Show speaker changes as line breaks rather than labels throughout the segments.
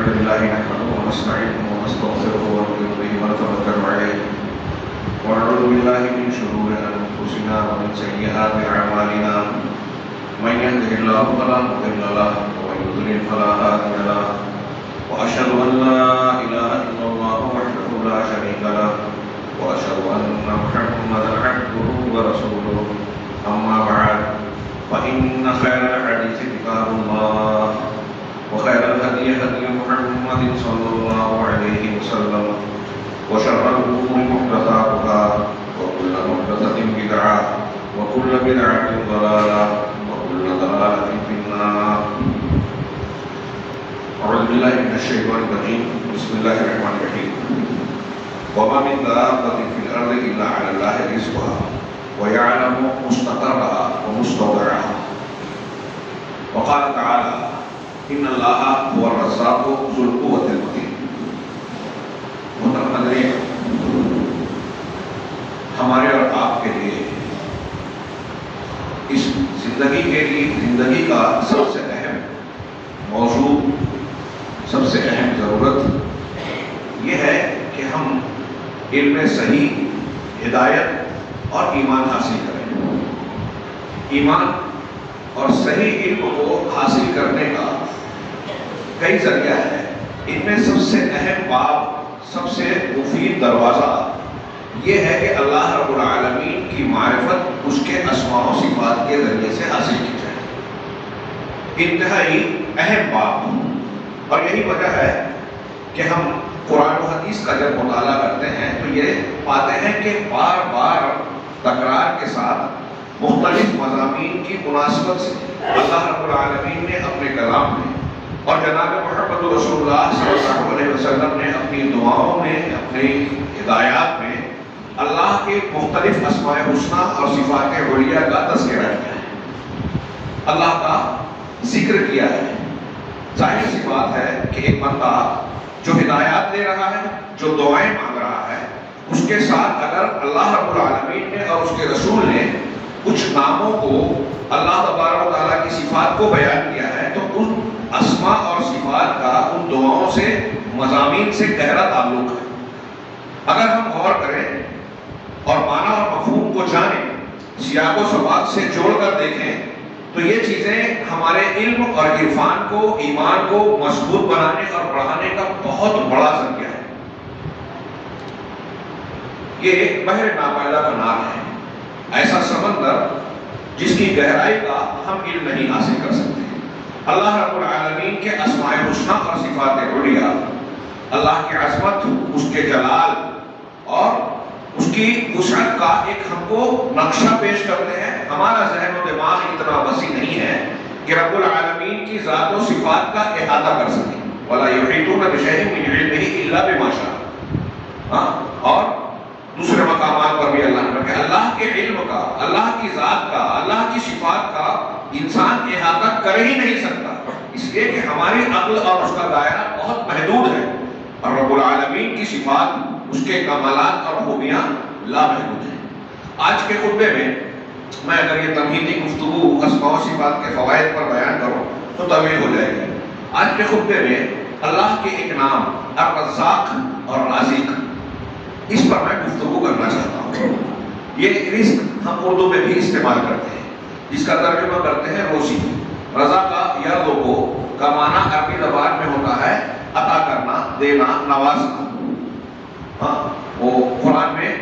لله نحمده ونستعينه ونستغفره ونؤمن به ونتوكل عليه ونعوذ بالله من شرور أنفسنا ومن سيئات أعمالنا من يهده الله فلا مضل له ومن يضلل فلا هادي له وأشهد أن لا إله إلا الله وحده لا شريك له وأشهد أن محمدا عبده ورسوله أما بعد فإن خير الحديث كتاب الله وخير الهدي هدي محمد صلى الله عليه وسلم وشر الأمور محدثاتها وكل محدثة بدعة وكل بدعة ضلالة وكل ضلالة في النار. أعوذ بالله من الشيطان الرجيم. بسم الله الرحمن الرحيم. وما من دابة في الأرض إلا على الله رزقها ويعلم مستقرها ومستودعها. وقال تعالى إن الله هو الرزاق ذو القوة المتين. محترم حضرین، ہمارے اور آپ کے لیے اس زندگی کا سب سے اہم موضوع، سب سے اہم ضرورت یہ ہے کہ ہم علم صحیح، ہدایت اور ایمان حاصل کریں. ایمان اور صحیح علم کو حاصل کرنے کا کئی ذریعہ ہے. ان میں سب سے اہم باب، سب سے مفید دروازہ یہ ہے کہ اللہ رب العالمین کی معرفت اس کے اسماء و صفات کے ذریعے سے حاصل کی جائے. انتہائی اہم باب، اور یہی وجہ ہے کہ ہم قرآن و حدیث کا جب مطالعہ کرتے ہیں تو یہ پاتے ہیں کہ بار بار تکرار کے ساتھ مختلف مضامین کی مناسبت سے اللہ رب العالمین نے اپنے کلام میں اور جناب محمد رسول اللہ صلی اللہ علیہ وسلم نے اپنی دعاؤں میں، اپنی ہدایات میں اللہ کے مختلف اسماء حسنہ اور صفات علیہ کا تذکرہ کیا ہے، اللہ کا ذکر کیا ہے. ظاہر سی بات ہے کہ ایک بندہ جو ہدایات دے رہا ہے، جو دعائیں مانگ رہا ہے، اس کے ساتھ اگر اللہ رب العالمین نے اور اس کے رسول نے کچھ ناموں کو، اللہ تبارک و تعالیٰ کی صفات کو بیان کیا ہے تو ان اسماء اور صفات کا ان دعاؤں سے، مضامین سے گہرا تعلق ہے. اگر ہم غور کریں اور معنی اور مفہوم کو جانیں، سیاق و سباق سے جوڑ کر دیکھیں تو یہ چیزیں ہمارے علم اور عرفان کو، ایمان کو مضبوط بنانے اور بڑھانے کا بہت بڑا ذریعہ ہے. یہ بحر ناپائیدہ کا نام ہے، ایسا سمندر جس کی گہرائی کا ہم علم نہیں حاصل کر سکتے. اللہ رب العالمین کے اسماء حسنہ اور صفات علیہ، اللہ کی عظمت، اس کے جلال اور اس کی وسعت کا ایک ہم کو نقشہ پیش کرتے ہیں. ہمارا ذہن و دماغ اتنا وسیع نہیں ہے کہ رب العالمین کی ذات و صفات کا احاطہ کر سکیں. وَلَا يُحِيطُونَ بِشَيْءٍ مِّنْ عِلْمِهِ إِلَّا بِمَا شَاءَ. اور دوسرے مقامات پر بھی اللہ نے کہ اللہ کے علم کا، اللہ کی ذات کا، اللہ کی صفات کا انسان احاطہ کر ہی نہیں سکتا، اس لیے کہ ہماری عقل اور اس کا دائرہ بہت محدود ہے، اور رب العالمین کی صفات، اس کے کمالات اور خوبیاں لامحدود ہیں. آج کے خطبے میں اگر یہ تمہیدی گفتگو اسماء و صفات کے فوائد پر بیان کروں تو طویل ہو جائے گی. آج کے خطبے میں اللہ کے ایک نام الرزاق اور رازق، اس پر میں گفتگو کرنا چاہتا ہوں. یہ رزق ہم اردو میں بھی استعمال کرتے ہیں، جس کا ترجمہ کرتے ہیں روزی. رزا کا یرزقو کا معنی عربی زبان میں ہوتا ہے عطا کرنا، دینا، نوازنا. وہ قرآن میں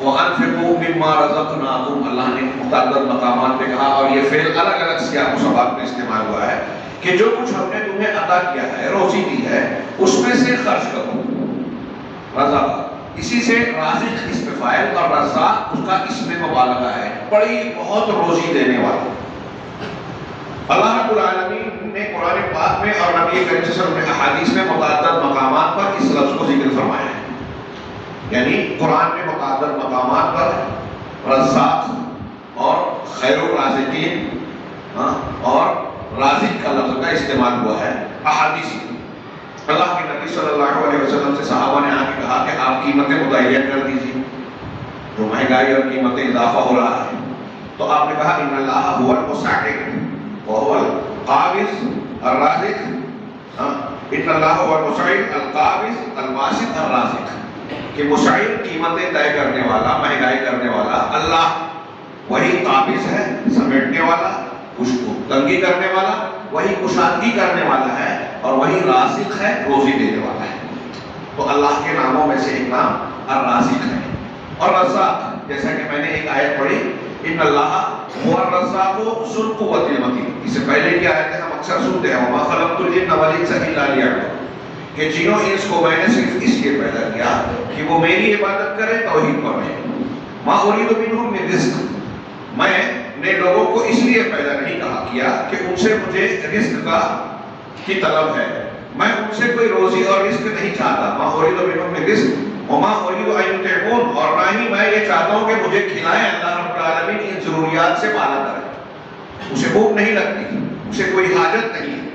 وَأَنفِقُوا مِمَّا رَزَقْنَاكُمْ اللہ نے متعدد مقامات پہ کہا، اور یہ فعل الگ الگ سیاق و سباق میں استعمال ہوا ہے کہ جو کچھ ہم نے تمہیں عطا کیا ہے، روزی دی ہے، اس میں سے خرچ کرو. رزق، اسی سے رازق اس میں فاعل اور رزاق اس کا اس میں مبالغہ ہے، بڑی بہت روزی دینے والا. اللہ رب العالمین نے قرآن پاک میں اور نبی کریم صلی اللہ علیہ وسلم نے احادیث میں متعدد مقامات پر اس لفظ کو ذکر فرمایا ہے. یعنی قرآن میں متعدد مقامات پر رزاق اور خیر الرازقین اور رازق کا لفظ کا استعمال ہوا ہے احادیث. اللہ کے نبی صلی اللہ علیہ وسلم سے صحابہ نے آ کے کہا کہ آپ قیمتیں متعین کر دیجیے، جو مہنگائی اور قیمتیں اضافہ ہو رہا ہے. تو آپ نے کہا ان اللہ هو المساعد وهو القابض الرازق. ان اللہ هو المسعر القابض الباسط الرازق، کہ مسعر قیمتیں طے کرنے والا، مہنگائی کرنے والا اللہ، وہی قابض ہے سمیٹنے والا، تنگی کرنے والا، وہی کشادگی کرنے والا ہے، اور وہی رازق ہے روزی دینے والا ہے۔ تو اللہ کے ناموں میں سے ایک نام الرازق ہے۔ اور رزاق، جیسا کہ میں نے ایک آیت پڑھی، ان اللہ هو الرزاق ذو القوة المتین، اس سے پہلے کی آیتیں ہم اکثر سنتے ہیں، وما خلقت الجن والانس الا لیعبدون، کہ جنوں انس کو میں نے صرف اس لیے پیدا کیا کہ وہ میری عبادت کرے، توحید پر رہے۔ ما اريد منهم من رزق، میں نے لوگوں کو اس لیے پیدا نہیں کیا کہ ان سے مجھے رزق کی طلب ہے، میں ان سے کوئی روزی اور رزق نہیں چاہتا۔ ما اريد منهم من رزق وما اريد ان يطعمون، اور نہ ہی میں یہ چاہتا ہوں کہ مجھے کھلائیں۔ اللہ رب العالمین ان ضروریات سے مالا کرے، اسے بھوک نہیں لگتی، اسے کوئی حاجت نہیں ہے۔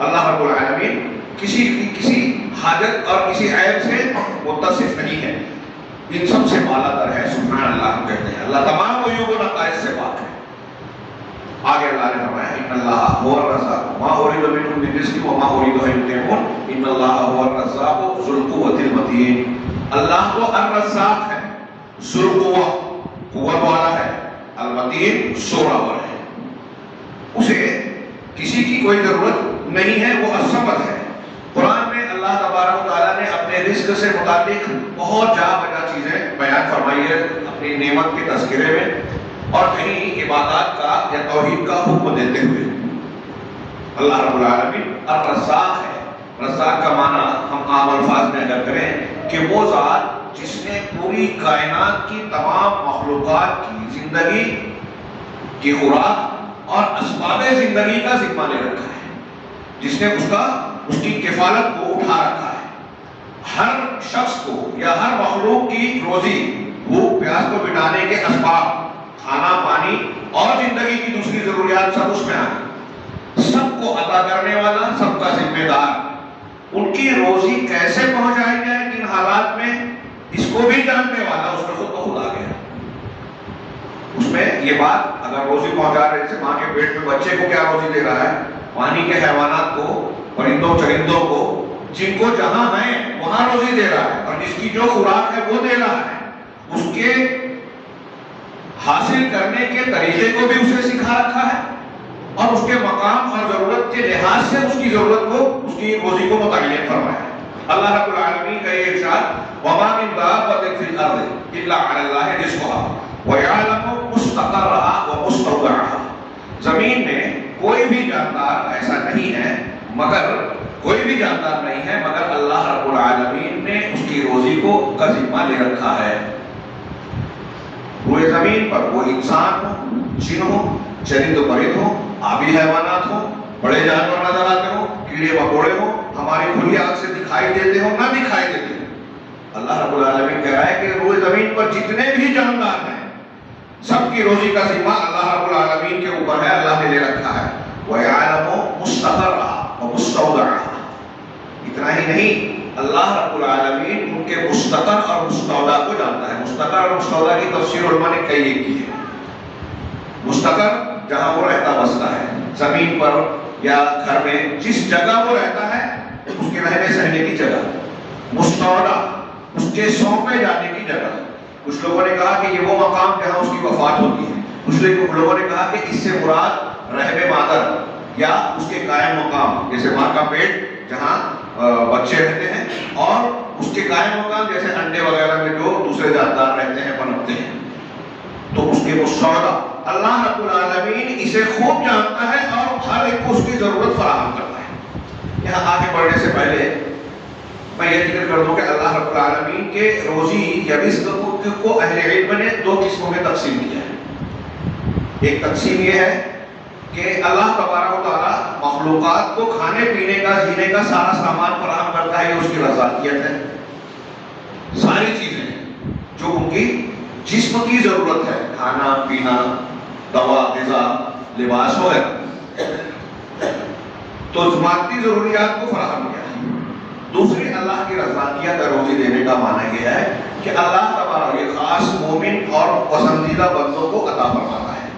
اللہ رب العالمین کسی حاجت اور کسی عیب سے متصف نہیں ہے، ان سب سے مالا در ہے۔ سبحان اللہ ہم کہتے ہیں، اللہ تمام عیوب و نقائص سے پاک ہے۔ آگے اللہ نے فرمایا ان اللہ هو الرزاق ما اريد منهم من رزق وما اريد ان يطعمون ان اللہ هو الرزاق ذو القوة المتین۔ اللہ تو الرزاق ہے، ذو القوة، قوت والا ہے، المتین، زوراور ہے، اسے کسی کی کوئی ضرورت نہیں ہے، وہ الصمد ہے۔ قرآن میں اللہ تبارک و تعالیٰ نے اپنے رزق سے متعلق بہت جا بجا چیزیں بیان فرمائی ہے اپنی نعمت کے تذکرے میں، اور کہیں عبادات کا یا توحید کا حکم دیتے ہوئے۔ اللہ رب العالمین الرزاق ہے۔ رزاق کا معنی ہم عام الفاظ میں اگر کریں کہ وہ ذات جس نے پوری کائنات کی تمام مخلوقات کی زندگی کی خوراک اور اسباب زندگی کا ذمہ لے رکھا ہے، جس نے اس کی کفالت کو اٹھا رکھا ہے۔ ہر شخص کو یا ہر مخلوق کی روزی، بھوک پیاس کو مٹانے کے اسباب، کھانا پانی اور زندگی کی دوسری ضروریات سب اس میں آئیں، سب کو عطا کرنے والا، سب کا ذمہ دار۔ ان کی روزی کیسے پہنچائی جائے کن حالات میں، اس کو بھی جاننے والا، اس میں خود آ گیا۔ اس میں یہ بات اگر روزی پہنچا رہے، جیسے ماں کے پیٹ میں بچے کو کیا روزی دے رہا ہے، پانی کے حیوانات کو، پرندوں چرندوں کو، جن کو جہاں ہیں وہاں روزی دے رہا ہے، اور جس کی جو خوراک ہے وہ دے رہا ہے، اس کے حاصل کرنے کے طریقے کو بھی اسے سکھا رکھا ہے، اور اس کے مقام اور ضرورت کے لحاظ سے اس کی ضرورت کو، اس کی روزی کو متعین فرمایا ہے۔ اللہ رب العالمین کا یہ ارشاد وَمَا مِن دَابَّةٍ فِي الْأَرْضِ إِلَّا عَلَى اللَّهِ رِزْقُهَا وَيَعْلَمُ مُسْتَقَرَّهَا وَمُسْتَوْدَعَهَا، زمین میں کوئی بھی جاندار ایسا نہیں ہے مگر اللہ رب العالمین نے اس کی روزی کو کا ذمہ لے رکھا ہے۔ روئے زمین پر وہ انسان ہو، جن ہو، چرند و پرند ہو، آبی حیوانات ہو، بڑے جانور نظر آتے ہو، کیڑے مکوڑے ہو، ہماری کھلی آنکھ سے دکھائی دیتے ہو نہ دکھائی دیتے ہو، اللہ رب العالمین کہہ رہا ہے کہ روئے زمین پر جتنے بھی جاندار ہیں سب کی روزی کا ذمہ اللہ رب العالمین کے اوپر ہے، اللہ نے لے رکھا ہے۔ وَيَعْلَمُ مُسْتَقَرَّهَا وَمُسْتَوْدَعَهَا، اتنا ہی نہیں، اللہ رب العالمین ان کے مستقر اور مستودع کو جانتا ہے۔ مستقر اور مستودع کی تفسیر علماء نے کئی ایک کی ہے۔ مستقر جہاں وہ رہتا بستا ہے، زمین پر یا گھر میں جس جگہ وہ رہتا ہے اس کے رہنے سہنے کی جگہ۔ مستودع اس کے سونپے جانے کی جگہ۔ کچھ لوگوں نے کہا کہ یہ وہ مقام جہاں اس کی وفات ہوتی ہے، کچھ لوگوں نے کہا کہ اس سے مراد رحم مادر یا اس کے قائم مقام، جیسے ماں کا پیٹ جہاں بچے رہتے ہیں، اور اس کے قائم مقام جیسے انڈے وغیرہ میں جو دوسرے جاندار رہتے ہیں، پنپتے ہیں، تو اس کے مستودع اللہ رب العالمین اسے خوب جانتا ہے اور ہر ایک کو اس کی ضرورت فراہم کرتا ہے۔ یہاں آگے بڑھنے سے پہلے میں یہ ذکر کر دوں کہ اللہ رب العالمین کے روزی یا رزق کو اہل علم نے دو قسموں میں تقسیم کیا ہے۔ ایک تقسیم یہ ہے کہ اللہ تبارک و تعالیٰ مخلوقات کو کھانے پینے کا، جینے کا سارا سامان فراہم کرتا ہے، یہ اس کی رضاکیت ہے۔ ساری چیزیں جو ان کی جسم کی ضرورت ہے، کھانا پینا، دوا، غذا، لباس وغیرہ، تو مادی ضروریات کو فراہم کیا ہے۔ دوسری اللہ کی رضاکیت کا روزی دینے کا معنی یہ ہے کہ اللہ تبارک یہ خاص مومن اور پسندیدہ بندوں کو عطا فرماتا ہے،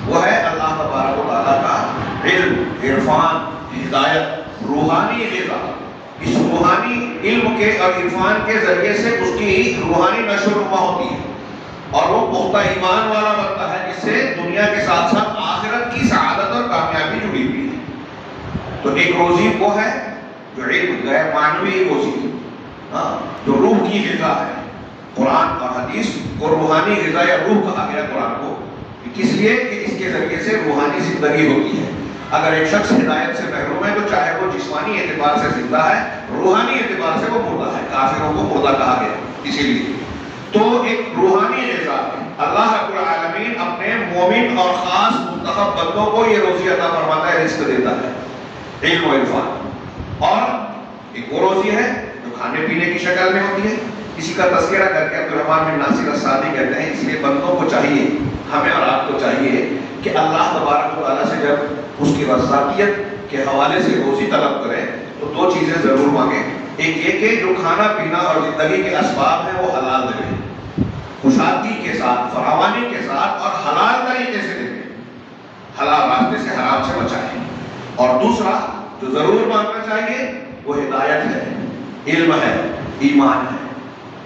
وہ ہے اللہ تبارک و تعالیٰ کا علم، عرفان، ہدایت، روحانی غذا۔ اس روحانی علم کے اور عرفان کے ذریعے سے اس کی روحانی نشو و نما ہوتی ہے اور وہ پختہ ایمان والا بنتا ہے، جس سے دنیا کے ساتھ ساتھ آخرت کی سعادت اور کامیابی جڑی ہوئی ہے۔ تو ایک روزی وہ ہے جو علم غیر معنوی روزی، جو روح کی غذا ہے۔ قرآن اور حدیث کو روحانی غذا یا روح کہا گیا قرآن کو، کس لیے کہ اس کے ذریعے سے روحانی زندگی ہوتی ہے۔ اگر ایک شخص ہدایت سے محروم ہے تو چاہے وہ جسمانی اعتبار سے زندہ ہے، روحانی اعتبار سے وہ مردہ ہے۔ کافروں کو مردہ کہا گیا اسی لیے۔ تو ایک روحانی غذا اللہ رب العالمین اپنے مومن اور خاص منتخب بندوں کو یہ روزی عطا فرماتا ہے، رزق دیتا ہے، علم و عرفان۔ اور ایک وہ روزی ہے جو کھانے پینے کی شکل میں ہوتی ہے۔ اسی کا تذکرہ کر کے عبدالرحمن بن ناصر السعدی کہتے ہیں، اس لیے بندوں کو چاہیے، ہمیں اور آپ کو چاہیے کہ اللہ تبارک و تعالیٰ سے جب اس کی رزاقیت کے حوالے سے روزی طلب کریں تو دو چیزیں ضرور مانگیں۔ ایک یہ کہ جو کھانا پینا اور زندگی کے اسباب ہیں وہ حلال دیں، خوشحالی کے ساتھ، فراوانی کے ساتھ اور حلال طریقے سے دیں، حلال راستے سے حرام سے بچائیں۔ اور دوسرا جو ضرور مانگنا چاہیے وہ ہدایت ہے، علم ہے، ایمان ہے،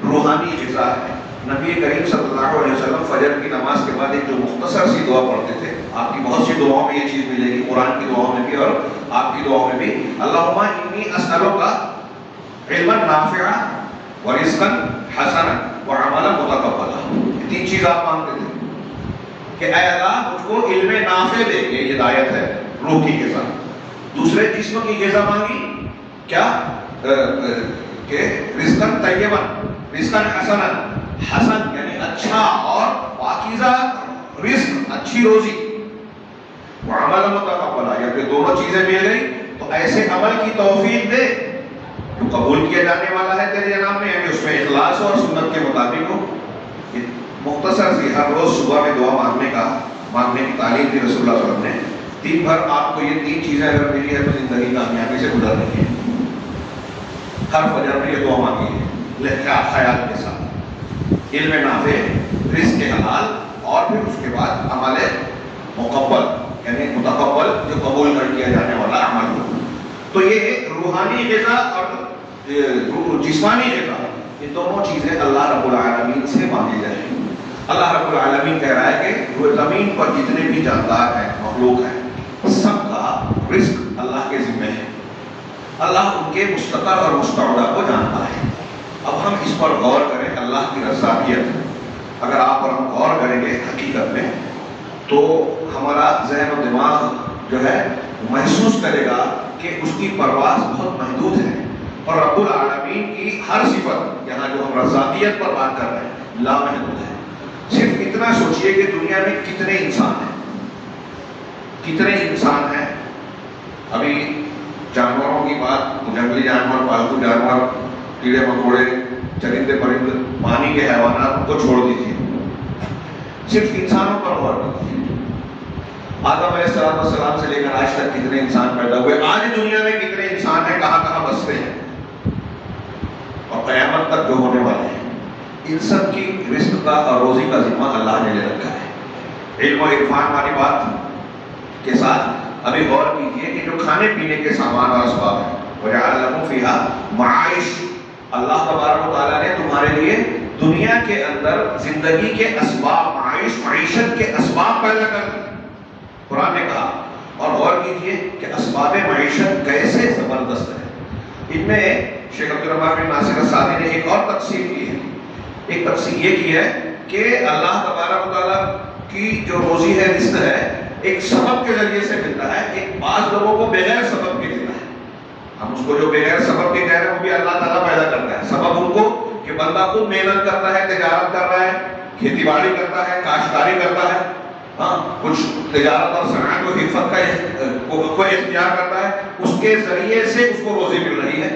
روحانی غذا ہے۔ نبی کریم صلی اللہ علیہ وسلم فجر کی نماز کے بعد ایک جو مختصر سی دعا پڑھتے تھے، آپ کی بہت سی دعاؤں میں یہ چیز ملے گی، قرآن کی دعاؤں میں بھی اور آپ کی دعاؤں میں بھی، اللہم انی اسألک علما نافعا ورزقا حسنا وعملا متقبلا۔ یہ تین چیز آپ مانگتے تھے کہ اے اللہ مجھ کو علم نافع دے، یہ ہدایت ہے، روح کی غذا۔ دوسرے جسم کی غذا مانگی کیا؟ کہ رزقا طیبا، رزقا حسنا، حسن یعنی اچھا اور پاکیزہ رزق، اچھی روزی، وعمل متقبلا، یا پھر دونوں چیزیں مل گئی تو ایسے عمل کی توفیق دے جو قبول کیا جانے والا ہے تیرے جناب میں، یعنی اس میں اخلاص اور سنت کے مطابق ہو۔ یہ مختصر سی ہر روز صبح میں دعا مانگنے کی تعلیم دی رسول اللہ صلی اللہ علیہ وسلم نے۔ دن بھر آپ کو یہ تین چیزیں اگر ملی ہے تو زندگی کامیابی سے گزر رہی ہے۔ ہر فجر میں یہ دعا مانگی ہے خیال کے ساتھ، علم نافع، رزق حلال، اور پھر اس کے بعد عمل مقبل یعنی متقبل، جو قبول کر کیا جانے والا عمل ہو۔ تو یہ روحانی غذا اور جسمانی غذا، یہ دونوں چیزیں اللہ رب العالمین سے مانگی جائیں۔ اللہ رب العالمین کہہ رہا ہے کہ وہ زمین پر جتنے بھی جاندار ہیں، مخلوق ہیں، سب کا رزق اللہ کے ذمہ ہے۔ اللہ ان کے مستقر اور مستودع کو جانتا ہے۔ اب ہم اس پر غور کریں، اللہ کی رزاقیت اگر آپ اور ہم غور کریں گے حقیقت میں، تو ہمارا ذہن و دماغ جو ہے محسوس کرے گا کہ اس کی پرواز بہت محدود ہے، اور رب العالمین کی ہر صفت، یہاں جو ہم رزاقیت پر بات کر رہے ہیں، لامحدود ہے۔ صرف اتنا سوچئے کہ دنیا میں کتنے انسان ہیں، کتنے انسان ہیں۔ ابھی جانوروں کی بات، جنگلی جانور، پالتو جانور، کیڑے مکوڑے، چرندے پرندے، پانی کے حیوانات کو چھوڑ دیجیے، صرف انسانوں پر غور کیجیے۔ آدم علیہ السلام سے لے کر آج تک کتنے انسان پیدا ہوئے، آج دنیا میں کتنے انسان ہیں، کہاں کہاں بستے ہیں، اور قیامت تک جو ہونے والے ہیں، ان سب کی رزق کا اور روزی کا ذمہ اللہ نے لے رکھا ہے۔ علم و عرفان والی بات کے ساتھ ابھی غور کیجیے کہ جو کھانے پینے کے سامان اور اسباب ہیں، وَجَعَلَ لَكُمْ فِيهَا مَعَائِشَ، اللہ تبارک و تعالیٰ نے تمہارے لیے دنیا کے اندر زندگی کے اسباب، معیشت کے اسباب پیدا کر دی، قرآن نے کہا۔ اور غور کیجیے کہ اسباب معیشت کیسے زبردست ہے۔ ان میں شیخ عبدالرحمن بن ناصر السعدی نے ایک اور تقسیم کی ہے۔ ایک تقسیم یہ کی ہے کہ اللہ تبارک و تعالیٰ کی جو روزی ہے، رزق ہے، ایک سبب کے ذریعے سے ملتا ہے، ایک بعض لوگوں کو بغیر سبب کے ملتا ہے۔ ہم اس کو جو بغیر سبب کے کہہ رہے ہیں وہ بھی اللہ تعالیٰ پیدا کرتا ہے۔ سبب ان کو کہ بندہ خود محنت کرتا ہے، تجارت کر رہا ہے، کھیتی باڑی کرتا ہے، کاشتکاری کرتا ہے، کچھ تجارت اور صنعت و حرفت کو اختیار کرتا ہے، اس کے ذریعے سے اس کو روزی مل رہی ہے۔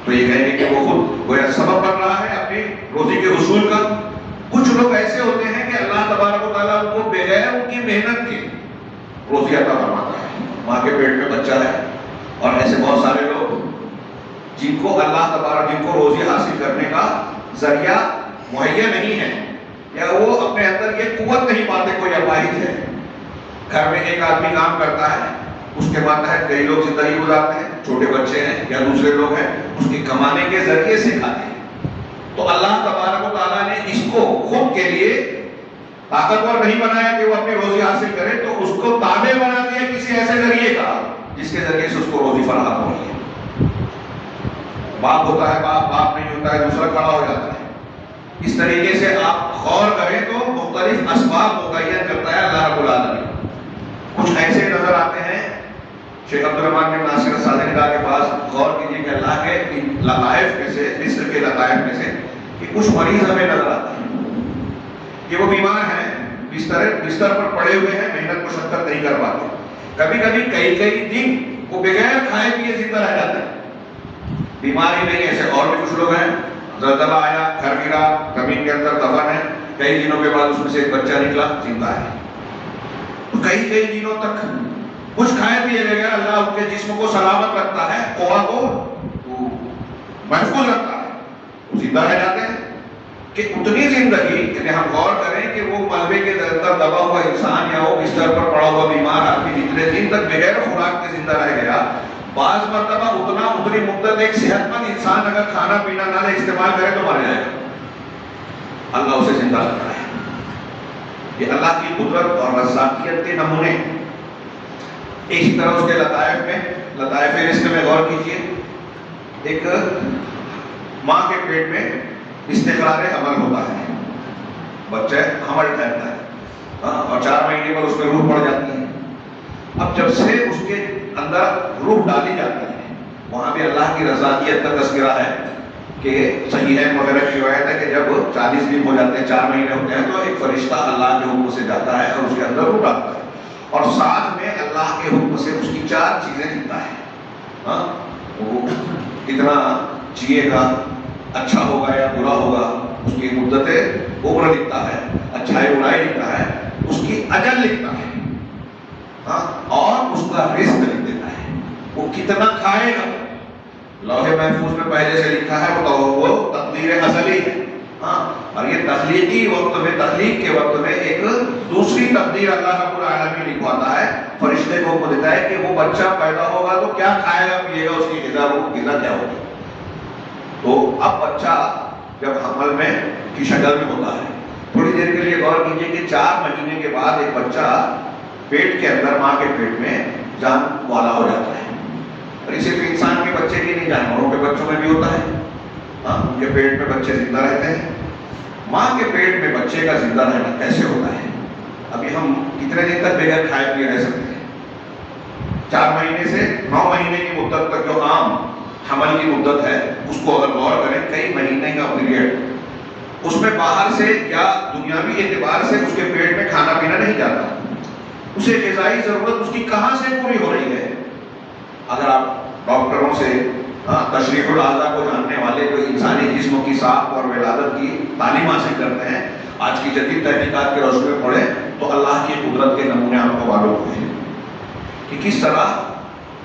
تو یہ کہیں گے کہ وہ خود گویا سبب بن رہا ہے اپنی روزی کے حصول کا۔ کچھ لوگ ایسے ہوتے ہیں کہ اللہ تبارک و تعالیٰ ان کو بغیر ان کی محنت کے روزی عطا فرماتا ہے۔ ماں کے پیٹ میں بچہ ہے، اور ایسے بہت سارے لوگ جن کو اللہ تبارک، جن کو روزی حاصل کرنے کا ذریعہ مہیا نہیں ہے، یا وہ اپنے اندر یہ قوت نہیں پاتے، کوئی اپاہج ہے۔ گھر میں ایک آدمی کام کرتا ہے، اس کے ماتحت کئی لوگ زندگی گزارتے ہیں، چھوٹے بچے ہیں یا دوسرے لوگ ہیں، اس کے کمانے کے ذریعے سے کھاتے ہیں۔ تو اللہ تبارک و تعالیٰ نے اس کو خود کے لیے طاقتور نہیں بنایا کہ وہ اپنی روزی حاصل کرے، تو اس کو تابع بنا دیا کسی ایسے ذریعے کا جس کے ذریعے سے اس کو روزی فراہم ہو رہی ہے۔ باپ ہوتا ہے، باپ نہیں ہوتا ہے، دوسرا کھڑا ہو جاتا ہے۔ اس طریقے سے آپ غور کریں تو مختلف اسباب متعین کرتا ہے اللہ رب العالمین۔ کچھ ایسے نظر آتے ہیں، شیخ عبدالرحمن بن ناصر السعدی کے پاس غور کیجیے کہ اللہ کے لطائف میں سے، مصر کے لطائف میں سے کہ کچھ مریض ہمیں نظر آتے ہیں کہ وہ بیمار ہیں، بستر پر پڑے ہوئے ہیں، محنت مشقت نہیں کر پاتے، کبھی کبھی کئی دن وہ بغیر کھائے پیے زندہ رہ جاتے ہیں۔ بیماری نہیں، ایسے اور بھی کچھ لوگ ہیں، زلزلہ آیا، گھر گرا، زمین کے اندر دفن ہے، کئی دنوں کے بعد اس میں سے ایک بچہ نکلا، زندہ ہے۔ تو کئی دنوں تک کچھ کھائے پیے بغیر اللہ ان کے جسم کو سلامت رکھتا ہے، قوا کو محفوظ رکھتا ہے، وہ زندہ رہ جاتے ہیں۔ کہ اتنی زندگی، یعنی ہم غور کریں کہ وہ ملبے کے اندر دبا ہوا انسان یا وہ بستر پر پڑا ہوا بیمار آدمی جتنے دن تک بغیر خوراک کے زندہ رہ گیا، بعض مرتبہ اتنی مدت ایک صحت مند انسان اگر کھانا پینا نہ استعمال کرے تو مر جائے گا، اللہ اسے زندہ رکھتا ہے۔ یہ اللہ کی قدرت اور رزاقیت کے نمونے۔ اسی طرح اس کے لطائف میں، لطائف رزق میں غور کیجئے، ایک ماں کے پیٹ میں استقرار حمل ہوتا ہے، بچہ حمل ٹھہرتا ہے اور 4 مہینے پر اس میں روح پڑ جاتی ہے۔ اب جب سے اس کے اندر روح ڈالی جاتی ہے، وہاں بھی اللہ کی رضاقیت کا تذکرہ ہے کہ صحیحین وغیرہ کی روایت ہے کہ جب 40 دن ہو جاتے ہیں، 4 مہینے ہوتے ہیں، تو ایک فرشتہ اللہ کے حکم سے جاتا ہے اور اس کے اندر روح ڈالتا ہے، اور ساتھ میں اللہ کے حکم سے اس کی 4 چیزیں لکھتا ہے۔ وہ کتنا جیے گا، اچھا ہوگا یا برا ہوگا، اس کی مدت عمر لکھتا ہے، اچھائی برائی لکھتا ہے، اس کی اجل لکھتا ہے، اور اس کا رزق لکھ دیتا ہے، وہ کتنا کھائے گا۔ لوح محفوظ میں پہلے سے لکھا ہے، وہ تقدیر ازلی ہے۔ اور یہ تخلیقی وقت میں، تخلیق کے وقت میں ایک دوسری تقدیر اللہ رب العالمین لکھواتا ہے، فرشتے کو دیتا ہے کہ وہ بچہ پیدا ہوگا تو کیا کھائے گا پیے گا، اس کی غذا کیا ہوگی۔ تو اب بچہ جب حمل میں کی شکل میں ہوتا ہے، تھوڑی دیر کے لیے غور کیجئے کہ 4 مہینے کے بعد ایک بچہ پیٹ کے اندر، ماں کے پیٹ میں جان والا ہو جاتا ہے۔ اور یہ صرف انسان کے بچے کی نہیں، جانوروں کے بچوں میں بھی ہوتا ہے۔ ان کے پیٹ میں بچے زندہ رہتے ہیں۔ ماں کے پیٹ میں بچے کا زندہ رہنا کیسے ہوتا ہے؟ ابھی ہم کتنے دن تک بغیر کھائے پیے رہ سکتے ہیں؟ 4 مہینے سے 9 مہینے کی مدت تک جو عام حمل کی مدت ہے، اس کو اگر غور کریں، کئی مہینے کا پیریڈ، اس میں باہر سے یا دنیاوی اعتبار سے اس کے پیٹ میں کھانا پینا نہیں جاتا، اسے غذائی ضرورت اس کی کہاں سے پوری ہو رہی ہے؟ اگر آپ ڈاکٹروں سے، تشریح الاعضاء کو جاننے والے، جو انسانی جسم کی ساخت اور ولادت کی تعلیم حاصل کرتے ہیں، آج کی جدید تحقیقات کے روشنی میں پڑھیں تو اللہ کی قدرت کے نمونے آپ کو معلوم ہوئے ہیں کہ کس طرح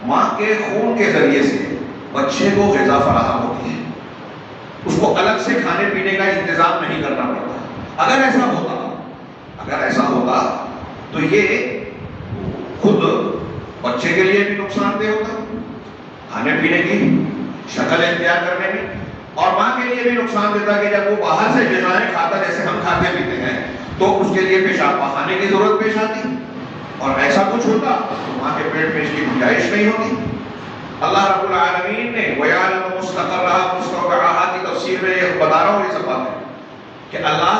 ماں کے خون کے ذریعے سے بچے کو غذا فراہم ہوتی ہے، اس کو الگ سے کھانے پینے کا انتظام نہیں کرنا پڑتا۔ اگر ایسا ہوتا تو یہ خود بچے کے لیے بھی نقصان دہ ہوتا، کھانے پینے کی شکل اختیار کرنے میں، اور ماں کے لیے بھی نقصان دیتا کہ جب وہ باہر سے غذائیں کھاتا، جیسے ہم کھاتے پیتے ہیں، تو اس کے لیے پیشاب بہانے کی ضرورت پیش آتی، اور ایسا کچھ ہوتا تو ماں کے پیٹ میں اس کی گنجائش نہیں ہوتی۔ اللہ رب العالمین نے وَيَعْلَمُ مُسْتَقَرَّهَا مُسْتَوْدَعَهَا کی تفسیر میں یہ بتا رہا ہوں، یہ سب باتیں کہ اللہ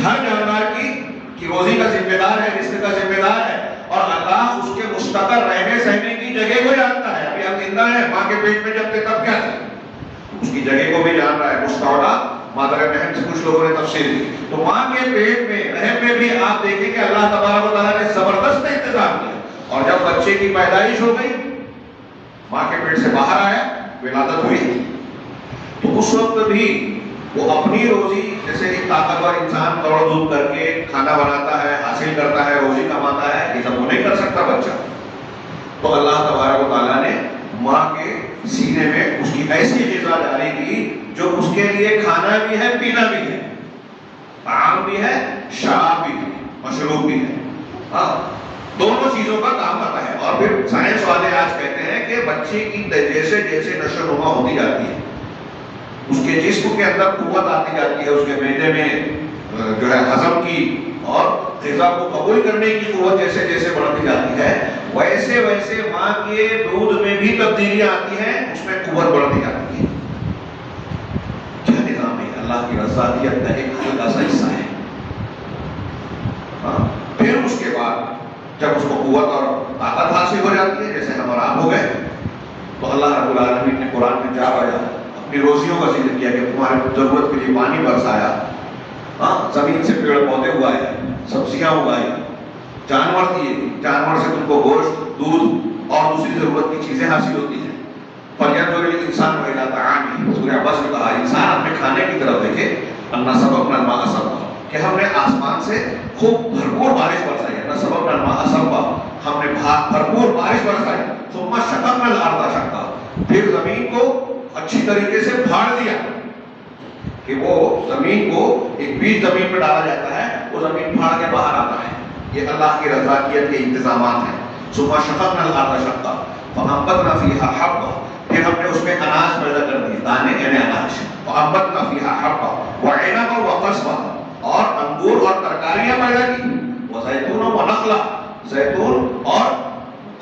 ہر جاندار کی روزی کا ذمہ دار ہے، رزق کا ذمہ دار ہے، اور اللہ اس کے مستقر رہنے سہنے کی جگہ کو جانتا ہے۔ ابھی ہم زندہ ہیں، ماں کے پیٹ میں جب تھے تب کیا تھے، اس کی جگہ کو بھی جان رہا ہے۔ مستودع مادر رحم سے کچھ لوگوں نے تفسیر دی، تو ماں کے پیٹ میں، رحم میں بھی آپ دیکھیں کہ اللہ تبارک و تعالیٰ نے زبردست انتظام کیا، اور جب بچے کی پیدائش ہو گئی، ماں کے پیٹ سے باہر آیا، ولادت ہوئی، تو اس وقت بھی وہ اپنی روزی، جیسے ایک طاقتور انسان دوڑ دھوپ کر کے کھانا بناتا ہے، حاصل کرتا ہے، روزی کماتا ہے، یہ سب وہ نہیں کر سکتا بچہ۔ تو اللہ تبارک و تعالیٰ نے ماں کے سینے میں اس کی ایسی غذا جاری کی جو اس کے لیے کھانا بھی ہے، پینا بھی ہے، طعام بھی ہے، شراب بھی ہے، مشروب بھی ہے۔ دونوں چیزوں کا کام آتا ہے. اور پھر سائنس والے آج کہتے ہیں کہ بچے کی جیسے جیسے نشو و نما ہوتی جاتی ہے، اس کے جسم کے اندر قوت آتی جاتی ہے، اس کے معدے میں جو ہے ہضم کی اور غذا کو قبول کرنے کی قوت جیسے جیسے بڑھتی جاتی ہے، ویسے ویسے ماں کے دودھ میں بھی تبدیلیاں آتی ہیں، اس میں قوت بڑھتی جاتی ہے. کیا نظام ہے؟ اللہ کی رضاکیت کا ایک ہلکا سا حصہ ہے. پھر اس کے بعد جب اس کو قوت اور طاقت حاصل ہو جاتی ہے، جیسے ہم اور آپ ہو گئے، تو اللہ رب العالمین نے قرآن میں جا بجا اپنی روزیوں کا ذکر کیا کہ تمہاری ضرورت کے لیے پانی برسایا، زمین سے پیڑ پودے اگائے، سبزیاں اگائی، جانور دیے، جانور سے تم کو گوشت، دودھ اور دوسری ضرورت کی چیزیں حاصل ہوتی ہیں. فَلْيَنظُرِ الْإِنسَانُ إِلَىٰ طَعَامِهِ، سورہ عبس میں کہا انسان اپنے کھانے کی طرف دیکھے. اَنَّا سَبَقْنَا الْمَاءَ سَبْقًا، کہ ہم نے آسمان سے خوب بھرپور بارش برسائی. اَنَّا سَبَقْنَا الْمَاءَ سَبْقًا، ہم نے بھرپور بارش برسائی. ثُمَّ شَقَقْنَا الْأَرْضَ شَقًّا، پھر زمین کو اچھی طریقے سے پھاڑ دیا کہ وہ زمین کو ایک بیج زمین میں ڈالا جاتا ہے، وہ زمین پھاڑ کے باہر آتا ہے. یہ اللہ کی رضاکیت کے انتظامات ہیں. ثم شققنا الارض شقا فانبتنا فيها حبا، پھر ہم نے اس میں اناج پیدا کر دیے، دانے یعنی اناج. فانبتنا فيها حبا وعنبا وقصبا، اور انگور اور ترکاریاں پیدا کی. وزیتون ونخلا، زیتون اور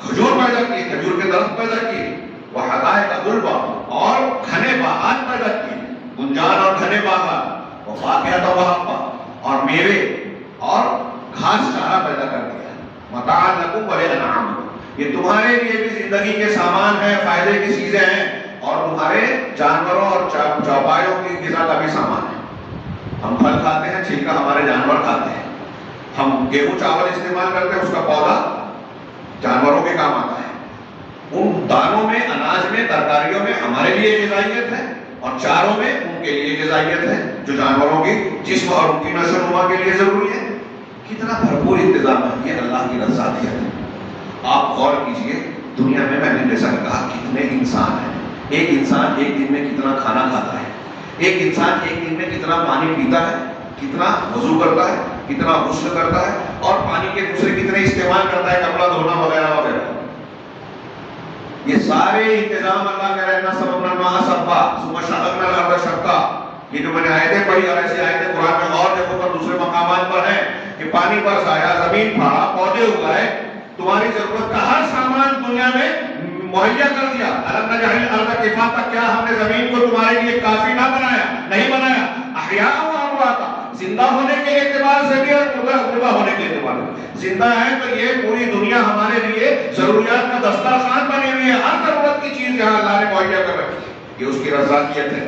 کھجور پیدا کی، کھجور کے درخت پیدا کیے. وحدائق غلبا، اور گھنے باغات پیدا کیے، گنجان اور گھنے باغات. وفاکہۃ وحبا، اور میوے اور گھاس چارہ پیدا کر دیا. متاعا لکم ولانعامکم، یہ تمہارے لیے بھی زندگی کے سامان ہیں، فائدے کی چیزیں ہیں، اور تمہارے جانوروں اور چوپایوں کی غذا کا بھی سامان ہے. ہم پھل کھاتے ہیں، چھلکا ہمارے جانور کھاتے ہیں. ہم گیہوں چاول استعمال کرتے ہیں، اس کا پودا جانوروں کے کام آتا ہے. ان دانوں میں، اناج میں، ترکاریوں میں ہمارے لیے غذائیت ہے، اور چاروں میں ان کے لیے غذائیت ہے جو جانوروں کی جسم اور ان کی نشو و نما کے لیے ضروری ہے. کتنا بھرپور انتظام ہے، یہ اللہ کی رضاکیت ہے. آپ غور کیجئے، دنیا میں نے جیسا کہا کتنے انسان ہیں. ایک انسان ایک دن میں کتنا کھانا کھاتا ہے، ایک انسان ایک دن میں کتنا پانی پیتا ہے، کتنا وضو کرتا ہے، کتنا غسل کرتا ہے، اور پانی کے دوسرے کتنے استعمال کرتا ہے، کپڑا دھونا وغیرہ وغیرہ. یہ سارے انتظام اللہ کہہ رہے ہیں. سَبَقْنَا الْمَاءَ سَبْقًا ثُمَّ شَقَقْنَا الْأَرْضَ شَقًّا. یہ جو میں نے آیتیں پڑھی، اور ایسی آیتیں قرآن میں اور جگہوں پر دوسرے مقامات پر ہیں کہ پانی برسایا، زمین پھاڑا، پودے اگائے، تمہاری ضرورت کا ہر سامان دنیا میں مہیا کر دیا. أَلَمْ نَجْعَلِ الْأَرْضَ كِفَاتًا، کیا ہم نے زمین کو تمہارے لیے کافی نہ بنایا؟ نہیں بنایا. أَحْيَاءً وَأَمْوَاتًا، زندہ ہونے کے اعتبار سے بھی اور مردہ ہونے کے اعتبار سے. زندہ ہے تو یہ پوری دنیا ہمارے لیے ضروریات کا دسترخوان بنی ہوئی ہے، ہر ضرورت کی چیز یہاں اللہ نے مہیا کر رکھی ہے. یہ اس کی رضاکیت ہے.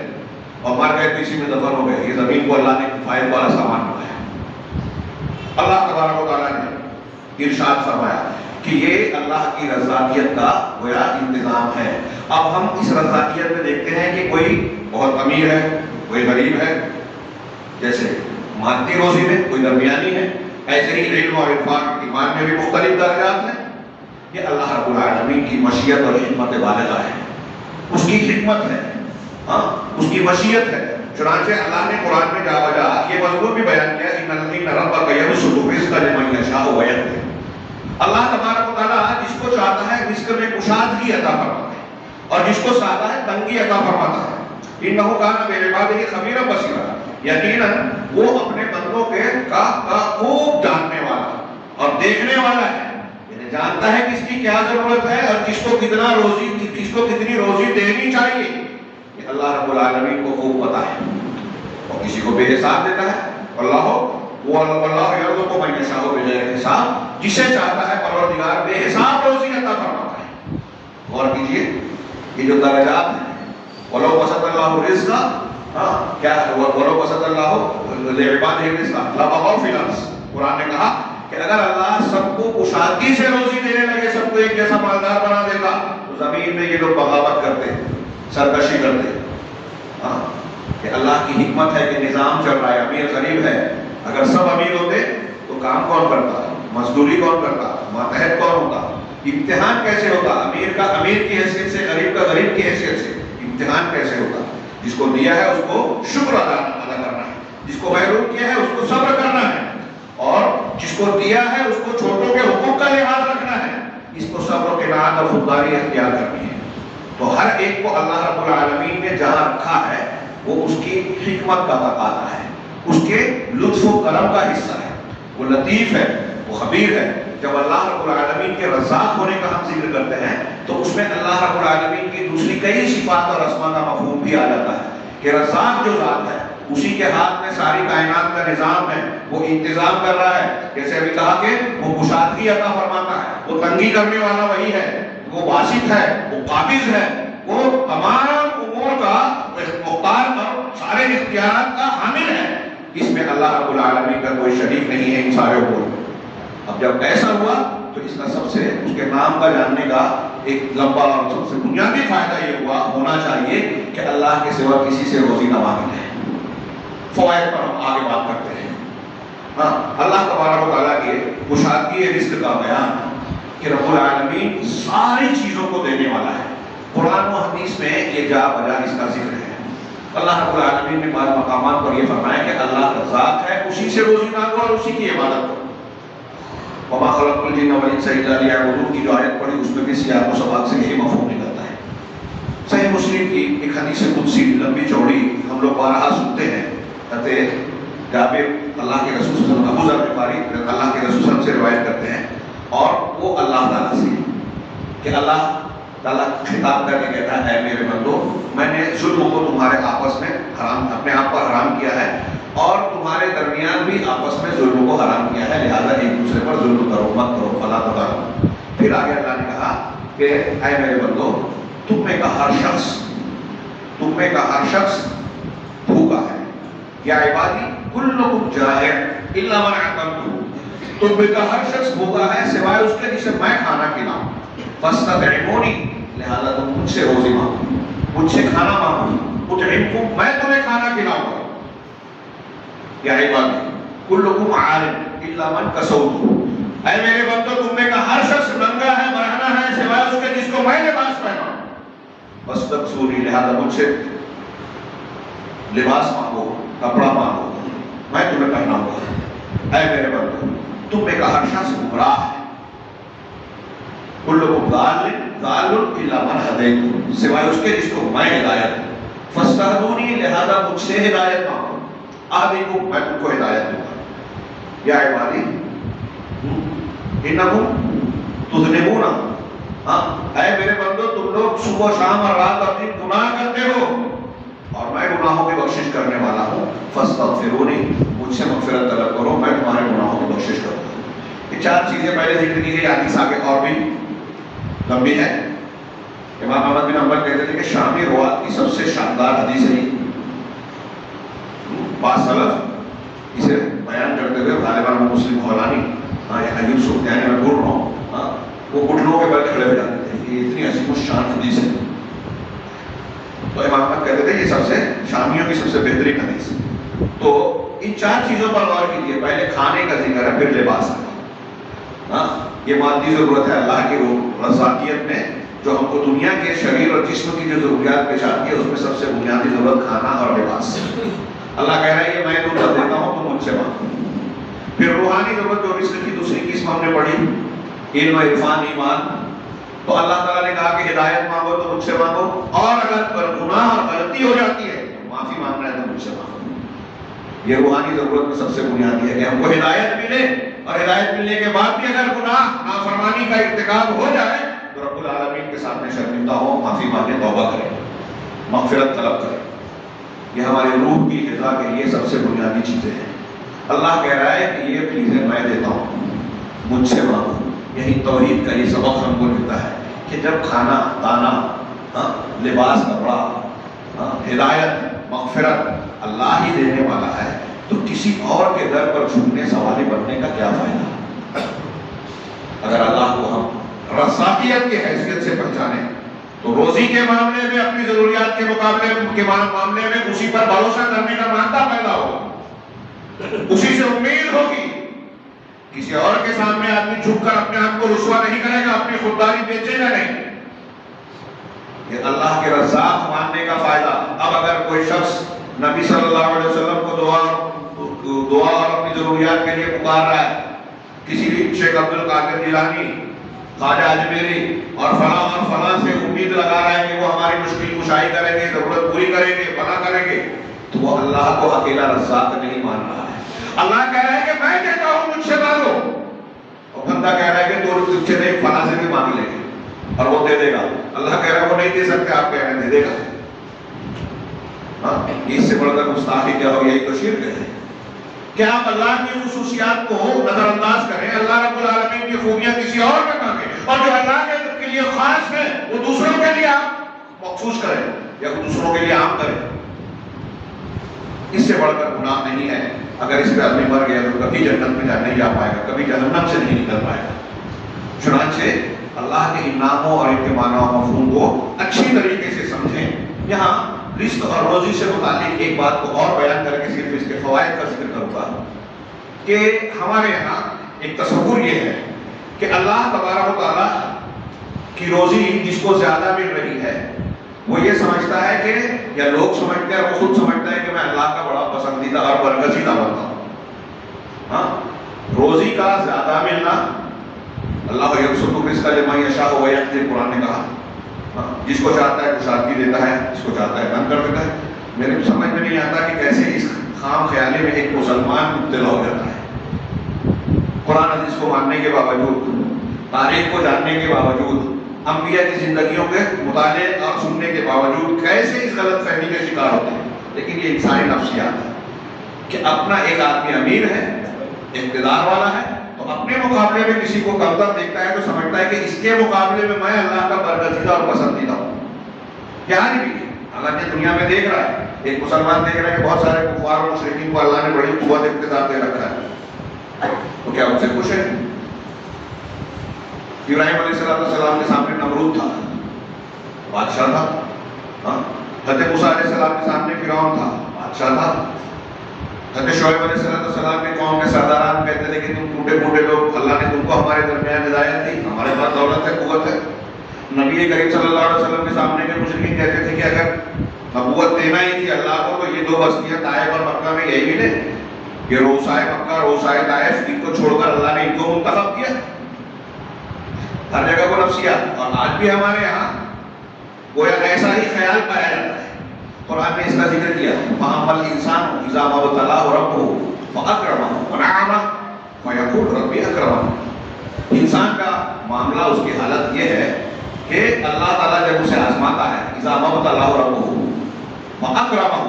اور مر گئے تو اسی میں دفن ہو گئے. یہ زمین کو اللہ نے کفایت والا سامان بنایا. اللہ تبارک و تعالیٰ نے ارشاد فرمایا کہ یہ اللہ کی رضاکیت کا گویا انتظام ہے. اب ہم اس رضاکیت میں دیکھتے ہیں کہ کوئی بہت امیر ہے، کوئی غریب ہے، جیسے مادی روزی میں کوئی درمیانی ہے، ایسے ہی علم اور انفاق ایمان میں بھی مختلف درجات ہیں. یہ اللہ رب العالمین کی مشیت اور حکمت بالغہ ہے. اس کی حکمت ہے، اس کی مشیت ہے. چنانچہ اللہ نے قرآن میں جا بجا یہ مضمون بھی بیان کیا، ان ربک یبسط الرزق لمن یشاء ویقدر. اللہ تبارک و تعالیٰ جس کو چاہتا ہے رزق میں کشادگی عطا فرماتا ہے، اور جس کو چاہتا ہے تنگی عطا فرماتا ہے. انہ کان بعبادہ خبیرا بصیرا، یقیناً وہ اپنے بندوں کے کا خوب جاننے والا اور دیکھنے والا ہے. یعنی جانتا ہے کس کی کیا ضرورت ہے اور کس کو کتنا روزی، کس کو کتنی روزی دینی چاہیے. یہ اللہ رب العالمین کو خوب پتہ ہے، اور کسی کو بے حساب دیتا ہے. واللہ یرزق من یشاء بغیر حساب، جسے چاہتا ہے پروردگار بے حساب روزی عطا فرماتا ہے. غور کیجئے یہ جو درجات ہیں. ولو بسط اللہ الرزق، کیا ہے؟ ولو بسط اللہ لعبادہ الرزق لبغوا فی الارض. قرآن نے کہا کہ اگر اللہ سب کو کشادگی سے روزی دینے لگے، سب کو ایک جیسا مالدار بنا دیتا، تو زمین میں یہ لوگ بغاوت کرتے، سرکشی کرتے. کہ اللہ کی حکمت ہے کہ نظام چل رہا ہے، امیر غریب ہے. اگر سب امیر ہوتے تو کام کون کرتا، مزدوری کون کرتا، ماتحت کون ہوتا، امتحان کیسے ہوتا، امیر کا امیر کی حیثیت سے، غریب کا غریب کی حیثیت سے امتحان کیسے ہوتا. جس کو دیا ہے اس کو شکر ادا کرنا ہے، جس کو محروم کیا ہے اس کو صبر کرنا ہے، اور جس کو دیا ہے اس کو چھوٹوں کے حقوق کا لحاظ اس کو صبر و قناعت اور خودداری اختیار کرنی ہے. تو ہر ایک کو اللہ رب العالمین نے جہاں رکھا ہے وہ اس کی حکمت کا تقاضا ہے، اس کے لطف و کرم کا حصہ ہے. وہ لطیف ہے، وہ خبیر ہے. جب اللہ رب العالمین کے رزاق ہونے کا ہم ذکر کرتے ہیں تو اس میں اللہ رب العالمین کی دوسری کئی صفات اور اسماء کا مفہوم بھی آ جاتا ہے کہ رزاق جو ذات ہے اسی کے ہاتھ میں ساری کائنات کا نظام ہے، وہ انتظام کر رہا ہے. جیسے ابھی کہا کہ وہ کشادگی عطا فرماتا ہے، وہ تنگی کرنے والا وہی ہے، وہ باسط ہے، وہ قابض ہے، وہ تمام امور کا مختار اور سارے اختیارات کا حامل ہے. اس میں اللہ رب العالمین کا کوئی شریک نہیں ہے ان سارے امور. اب جب ایسا ہوا تو اس کا سب سے اس کے نام کا جاننے کا ایک لمبا اور سب سے بنیادی فائدہ یہ ہونا چاہیے کہ اللہ کے سوا کسی سے روزی نہ مانگے. فوائد پر ہم آگے بات کرتے ہیں. ہاں، اللہ تبارک و تعالیٰ کے کشادگی رزق کا بیان کہ رب العالمین ساری چیزوں کو دینے والا ہے. قرآن و حدیث میں یہ جا بجا اس کا ذکر ہے. اللہ رب العالمین نے بعض مقامات پر یہ فرمایا کہ اللہ رزاق ہے، اسی سے روزی مانگو اور اسی کی عبادت کرو. وما خلقت الجن والانس الا لیعبدون کی جو آیت پڑھی اس میں بھی سیاق و سباق سے یہی مفہوم نکلتا ہے. صحیح مسلم کی ایک حدیث قدسی لمبی چوڑی ہم لوگ بارہا سنتے ہیں. جابر اللہ کے رسول صلی اللہ علیہ وسلم، ابو ذر غفاری اللہ کے رسول صلی اللہ علیہ وسلم سے روایت کرتے ہیں اور وہ اللہ تعالیٰ سے کہ اللہ تعالیٰ خطاب کر کے کہتا ہے اے میرے بندو، میں نے ظلم کو تمہارے آپس میں حرام، اپنے آپ پر حرام کیا ہے اور تمہارے درمیان بھی آپس میں ظلم کو حرام کیا ہے، لہذا ایک دوسرے پر ظلم کرو مت کرو فلا تظالموا. پھر آگے اللہ نے کہا کہ اے میرے بندو، تم میں کا ہر شخص بھوکا ہے. یا عبادی کلکم جائع الا من اطعمتہ، تم میں کا ہر شخص بھوکا ہے سوائے اس کے جسے میں کھانا کھلاؤں. فاستطعمونی، لہذا تم مجھ سے روزی مانگو، مجھ سے کھانا مانگو. اطعمکم، میں تمہیں کھانا کھلاؤں گا. یا عبادی کلکم عار الا من کسوتہ، اے میرے بندو تم میں کا ہر شخص ننگا ہے، برہنہ ہے سوائے اس کے جس کو میں لباس پہناؤں. فاستکسونی، لہذا مجھ سے لباس مانگو، کپڑا مانگو، میں تمہیں پہناؤں گا. اے میرے بندو تم میں کا ہر شخص گمراہ ہے. کلکم ضال الا من ہدیتہ، سوائے اس کے جس کو میں ہدایت دوں. فاستہدونی، لہذا مجھ سے ہدایت مانگو. اہدکم، میں تم کو ہدایت دوں گا. یا عبادی انکم تذنبون، اے میرے بندو تم لوگ صبح و شام اور رات اور دن گناہ کرتے ہو اور میں گناہوں کی بخشش کرنے والا ہوں. فاستغفرونی، مجھ سے مغفرت طلب کرو، میں تمہارے گناہوں کی بخشش کروں گا. یہ چار چیزیں پہلے ذکر کی گئی، حدیث آگے اور بھی لمبی ہے. امام احمد بن حنبل کہتے تھے کہ شامی روات کی سب سے شاندار حدیث ہے. بعض سلف اسے بیان کرتے ہوئے غالباً مسلم حولانی یا ایوب سختیانی میں بول رہا ہوں، وہ گھٹنوں کے بل کھڑے ہو جاتے تھے کہ یہ اتنی عظیم الشان حدیث ہے. تو امام احمد کہتے تھے یہ سب سے شامیوں کی سب سے بہترین حدیث ہے. تو ان چار چیزوں پر غور کیجیے. پہلے کھانے کا ذکر ہے، پھر لباس کا. یہ مادی ضرورت ہے. اللہ کی رزاقیت میں جو ہم کو دنیا کے شریر اور جسم کی جو ضروریات پیش آتی ہے اس میں سب سے بنیادی ضرورت کھانا اور لباس. اللہ کہہ رہا ہے یہ میں تمہیں دیتا ہوں تو مجھ سے مانگو. پھر روحانی ضرورت جو رزق کی دوسری قسم ہم نے پڑھی، علم، عرفان، ایمان. تو اللہ تعالیٰ نے کہا کہ ہدایت مانگو تو مجھ سے مانگو، اور اگر گناہ اور غلطی ہو جاتی ہے تو معافی مانگنا ہے تو مجھ سے مانگو. یہ روحانی ضرورت میں سب سے بنیادی ہے کہ ہم کو ہدایت ملے، اور ہدایت ملنے کے بعد بھی اگر گناہ نافرمانی کا ارتکاب ہو جائے تو رب العالمین کے سامنے شرمندہ ہو، معافی مانگے، توبہ کرے، مغفرت طلب کرے. یہ ہماری روح کی غذا کے لیے سب سے بنیادی چیزیں ہیں. اللہ کہہ رہا ہے کہ یہ چیزیں میں دیتا ہوں، مجھ سے مانگو. یہی توحید کا یہ سبق ہم کو ملتا ہے کہ جب کھانا، دانا، لباس، کپڑا، ہدایت، مغفرت اللہ ہی دینے والا ہے تو کسی اور کے در پر جھکنے، سوالی بننے کا کیا فائدہ؟ اگر اللہ کو ہم رزاقیت کی حیثیت سے پہچانے تو روزی کے معاملے میں، اپنی ضروریات کے معاملے میں اسی پر بھروسہ کرنے کا مادہ پیدا ہوگا، اسی سے امید ہوگی. کسی اور کے سامنے آدمی جھک کر اپنے آپ کو رسوا نہیں کرے گا، اپنی خودداری بیچے گا نہیں. یہ اللہ کے رزاق ماننے کا فائدہ. اب اگر کوئی شخص نبی صلی اللہ علیہ وسلم کو دعا اور اپنی ضروریات کے لیے پکار رہا ہے، کسی بھی شیخ عبد القادر جیلانی خواجہ اجمیری اور فلاں سے امید لگا رہا ہے کہ وہ ہماری مشکل کشائی کریں گے، ضرورت پوری کریں گے، بنا کریں گے، تو وہ اللہ کو اکیلا رزاق نہیں مان رہا ہے۔ اللہ کہہ رہا ہے کہ میں دیتا ہوں، مجھ سے مانگو، اور بندہ کہہ رہا ہے کہ تو تجھ سے نہیں، فلاں سے بھی مانگ لیں گے اور وہ دے دے گا۔ اللہ کہہ رہا ہے وہ نہیں دے سکتے، آپ کہہ رہے ہیں دے دے گا۔ اس سے بڑھ کر گستاخی کیا ہو، یہی تو شرک ہے کہ آپ اللہ کی خصوصیات کو نظر انداز کریں، اللہ رب العالمین کی خوبیاں کسی اور میں مانگیں، اور جو اللہ کے لیے خاص ہے وہ دوسروں کے لیے آپ مخصوص کریں یا دوسروں کے لیے عام کریں۔ اس سے بڑھ کر گناہ نہیں ہے۔ اگر اس پہ آدمی مر گیا تو کبھی جنت میں نہیں جا پائے گا، کبھی جہنم سے نہیں نکل پائے گا۔ چنانچہ اللہ کے ان ناموں اور ان کے معنی و مفہوم کو اچھی طریقے سے سمجھیں۔ یہاں رزق اور روزی سے متعلق ایک بات کو اور بیان کر کے صرف اس کے فوائد کا ذکر کروں گا کہ ہمارے یہاں ایک تصور یہ ہے کہ اللہ تبارک و تعالیٰ کی روزی جس کو زیادہ مل رہی ہے وہ یہ سمجھتا ہے کہ، یا لوگ سمجھتے ہیں، وہ خود سمجھتا ہے کہ میں اللہ کا بڑا پسندیدہ اور برگزیدہ بنتا ہوں۔ ہاں، روزی کا زیادہ ملنا، اللہ یبسط الرزق لمن یشاء ویقدر، قرآن نے کہا جس کو چاہتا ہے کشادگی دیتا ہے، جس کو چاہتا ہے بند کر دیتا ہے۔ میرے سمجھ میں نہیں آتا کہ کیسے اس خام خیالی میں ایک مسلمان مبتلا ہو جاتا ہے۔ قرآن حدیث کو ماننے کے باوجود، تاریخ کو جاننے کے باوجود، انبیاء کی زندگیوں کے مطالعے اور سننے کے باوجود کیسے اس غلط فہمی کے شکار ہوتے ہیں۔ لیکن یہ انسانی نفسیات ہے کہ اپنا ایک آدمی امیر ہے، اقتدار والا ہے، تو اپنے مقابلے میں کسی کو کمتر دیکھتا ہے تو سمجھتا ہے کہ اس کے مقابلے میں میں اللہ کا برگزیدہ اور پسندیدہ ہوں۔ کیا نہیں بھی حالانکہ دنیا میں دیکھ رہا ہے، ایک مسلمان دیکھ رہا ہے کہ بہت سارے کفار و مشرکین کو اللہ نے بڑی قوت اقتدار دے رکھا ہے، تو کیا ان سے خوش ہے؟ ابراہیم علیہ السلام کے سامنے نمرود تھا، بادشاہ تھا۔ حضرت موسیٰ علیہ السلام کے سامنے فرعون تھا، بادشاہ تھا۔ حضرت شعیب علیہ السلام کے قوم کے سرداران کہتے تھے کہ تم ٹوٹے پھوٹے لوگ، اللہ نے تم کو ہمارے درمیان ہدایت دی، ہمارے پاس دولت ہے، قوت ہے۔ نبی کریم صلی اللہ علیہ وسلم کے سامنے کے مشرکین کہتے تھے کہ اگر نبوت دینا ہی تھی اللہ کو تو یہ دو بستیاں طائف اور مکہ میں یہی ملے، یہ روسائے مکہ، روسائے طائف، ان کو چھوڑ کر اللہ نے ان کو منتخب کیا۔ ہر جگہ کو نفسیات، اور آج بھی ہمارے یہاں گویا ایسا ہی خیال پایا جاتا ہے۔ قرآن نے اس کا ذکر کیا، فَأَمَّا الْإِنسَانُ إِذَا مَا ابْتَلَاهُ رَبُّهُ فَأَكْرَمَهُ وَنَعَمَهُ فَيَقُولُ رَبِّي أَكْرَمَنِ۔ انسان کا معاملہ، اس کی حالت یہ ہے کہ اللہ تعالیٰ جب اسے آزماتا ہے، إِذَا مَا ابْتَلَاهُ رَبُّهُ فَأَكْرَمَهُ،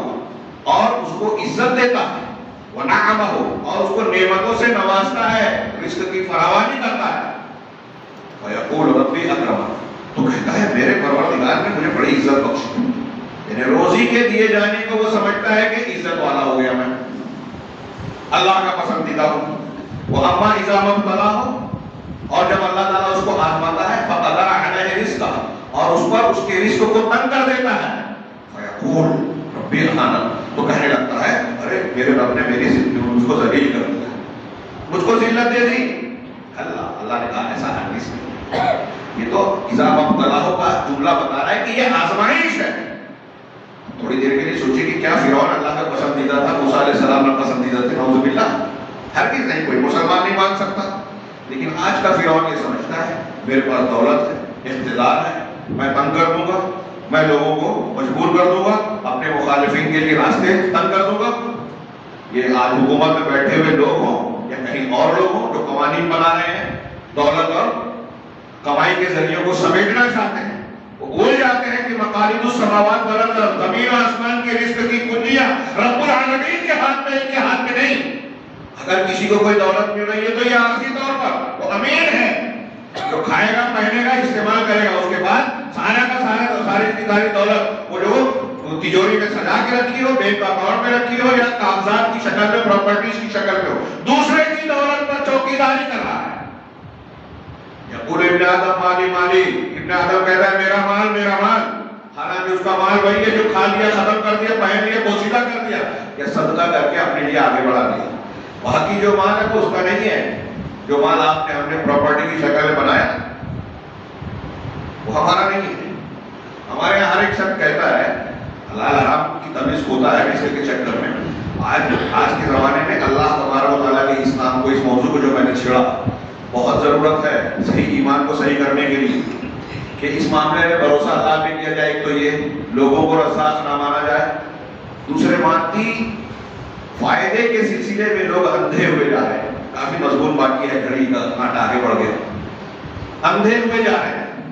اور اس کو عزت دیتا ہے، وَنَعَمَهُ، اور اس کو نعمتوں سے نوازتا ہے، رزق کی فراوانی کرتا ہے، فَيَقُولُ رَبِّي أَكْرَمَنِ، تو کہتا ہے میرے پروردگار نے مجھے بڑی عزت بخشی۔ یعنی روزی کے دیے جانے کو وہ سمجھتا ہے کہ عزت والا ہو گیا، میں اللہ کا پسندیدہ ہوں۔ وہ اما اذا ما ابتلاه، اور جب اللہ تعالیٰ اس کو آزماتا ہے، فقدر علیہ رزقہ، اور اس پر اس کے رزق کو تنگ کر دیتا ہے، فیقول ربی اہانن، تو کہنے لگتا ہے ارے میرے رب نے میری مجھ کو ذلیل کر دیا، مجھ کو ذلت دے دی۔ اللہ نے کہا ایسا حدیث نہیں، یہ تو اذا ما ابتلاه کا جملہ بتا رہا ہے کہ یہ آزمائش ہے۔ تھوڑی دیر کے لیے سوچے کہ کیا فرعون اللہ کا پسندیدہ تھا، موسیٰ علیہ السلام کا پسندیدہ تھے؟ نعوذ باللہ، ہرگز نہیں، کوئی مسلمان نہیں مان سکتا۔ لیکن آج کا فرعون یہ سمجھتا ہے میرے پاس دولت ہے، اقتدار ہے، میں تنگ کر دوں گا، میں لوگوں کو مجبور کر دوں گا، اپنے مخالفین کے لیے راستے تنگ کر دوں گا۔ یہ آج حکومت میں بیٹھے ہوئے لوگ ہوں یا کہیں اور لوگ ہوں جو قوانین بنا رہے ہیں، دولت اور کمائی کے ذریعوں کو سمیٹنا چاہتے ہیں، وہ بھول جاتے ہیں کہ مقالید السماوات والارض، زمین و آسمان کے رزق کی کنجیاں رب العالمین کے ہاتھ میں، ان کے ہاتھ میں نہیں۔ اگر کسی کو کوئی دولت مل رہی ہے تو یہ عارضی طور پر وہ امیر ہے، جو کھائے گا، پہنے گا، استعمال کرے گا، اس کے بعد سارا کا ساری دولت وہ جو تجوری میں سجا کے رکھی ہو، بینک اکاؤنٹ میں رکھی ہو، یا کاغذات کی شکل میں، پراپرٹیز کی شکل میں ہو، دوسرے کی دولت پر چوکیداری کر رہا ہے۔ یقول ابن آدم مالی مالی، ابن آدم کہتا ہے میرا مال میرا مال، حالانکہ اس کا مال وہی ہے جو کھا لیا، ختم کر دیا، پہن لیا، بوسیدہ کر دیا، یا صدقہ کر کے اپنے لیے آگے بڑھا دیا۔ باقی جو مال ہے وہ اس کا نہیں ہے، جو مال ہم نے پراپرٹی کی شکل میں بنایا وہ ہمارا نہیں ہے۔ ہمارے یہاں ہر ایک شخص کہتا ہے حلال حرام کی تمیز ہوتا ہے پیسے کے چکر میں۔ آج کے زمانے میں اللہ تبارک و تعالیٰ کے اس نام کو، اس موضوع کو جو میں نے چھیڑا بہت ضرورت ہے صحیح ایمان کو صحیح کرنے کے لیے کہ اس معاملے میں بھروسہ اللہ پہ کیا جائے. ایک تو یہ لوگوں کو رزاق نہ مانا جائے، دوسرے مادی فائدے کے سلسلے میں لوگ اندھے ہوئے جا رہے ہیں. کافی مضمون باقی ہے، گھڑی کا کانٹا آگے بڑھ گیا. اندھے ہوئے جا رہے ہیں،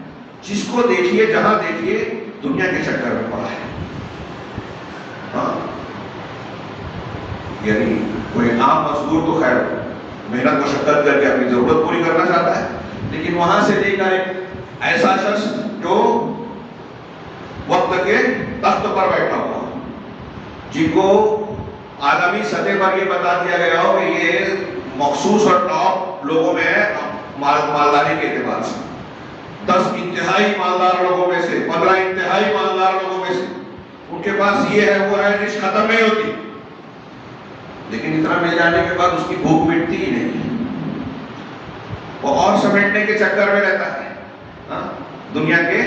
جس کو دیکھیے جہاں دیکھیے دنیا کے چکر میں پڑا ہے. ہاں یعنی کوئی عام مزدور تو خیر محنت مشقت کر کے اپنی ضرورت پوری کرنا چاہتا ہے، لیکن وہاں سے لے کر ایک ایسا شخص جو وقت کے تخت پر بیٹھا ہوا، جن کو عالمی سطح پر یہ بتا دیا گیا ہو کہ یہ مخصوص اور ٹاپ لوگوں میں ہے مالداری کے اعتبار سے، 10 انتہائی مالدار لوگوں میں سے، 15 انتہائی مالدار لوگوں میں سے ان کے پاس یہ ہے وہ ہے، رزق ختم نہیں ہوتی، لیکن اتنا مل جانے کے بعد اس کی بھوک مٹتی ہی نہیں، وہ اور سمیٹنے کے چکر میں رہتا ہے. دنیا کے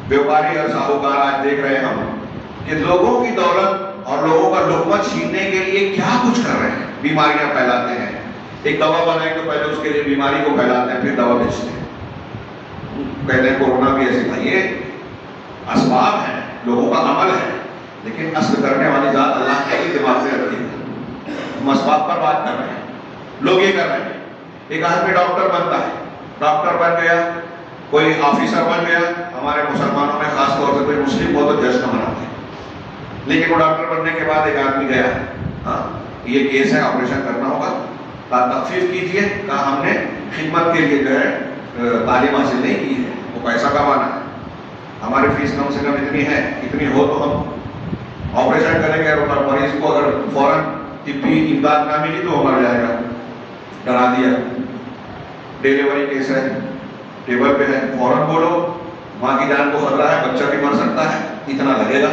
بیوپاری اور ساہوکار آج دیکھ رہے ہیں ہم کہ لوگوں کی دولت اور لوگوں کا لقمہ چھیننے کے لیے کیا کچھ کر رہے ہیں. بیماریاں پھیلاتے ہیں، ایک دوا بنائیں تو پہلے اس کے لیے بیماری کو پھیلاتے ہیں، پھر دوا بیچتے ہیں. کہتے ہیں کورونا بھی ایسے تھا. یہ اسباب ہیں، لوگوں کا عمل ہے، لیکن اصل کرنے والی ذات اللہ کے دماغ سے رکھی ہے. ہم اسباب پر بات کر رہے ہیں، لوگ یہ کر رہے ہیں. ایک آدمی ڈاکٹر بنتا ہے، ڈاکٹر بن گیا، کوئی آفیسر بن گیا. ہمارے مسلمانوں میں خاص طور سے کوئی مسلم ہو تو جشن مناتے ہیں، لیکن وہ ڈاکٹر بننے کے بعد ایک آدمی گیا، ہاں یہ کیس ہے آپریشن کرنا ہوگا، تخفیف کیجیے. کہا ہم نے خدمت کے لیے جو ہے تعلیم حاصل نہیں کی ہے، وہ پیسہ کمانا ہے، ہماری فیس کم سے کم اتنی ہے، اتنی ہو تو ہم آپریشن کریں گے. اور مریض کو اگر فوراً طبی امداد نہ ملی تو وہ مر جائے گا. ڈرا دیا، ڈیلیوری کیس ہے، ٹیبل پہ ہے، فوراً بولو، ماں کی جان کو خطرہ ہے، بچہ بھی مر سکتا ہے، اتنا لگے گا.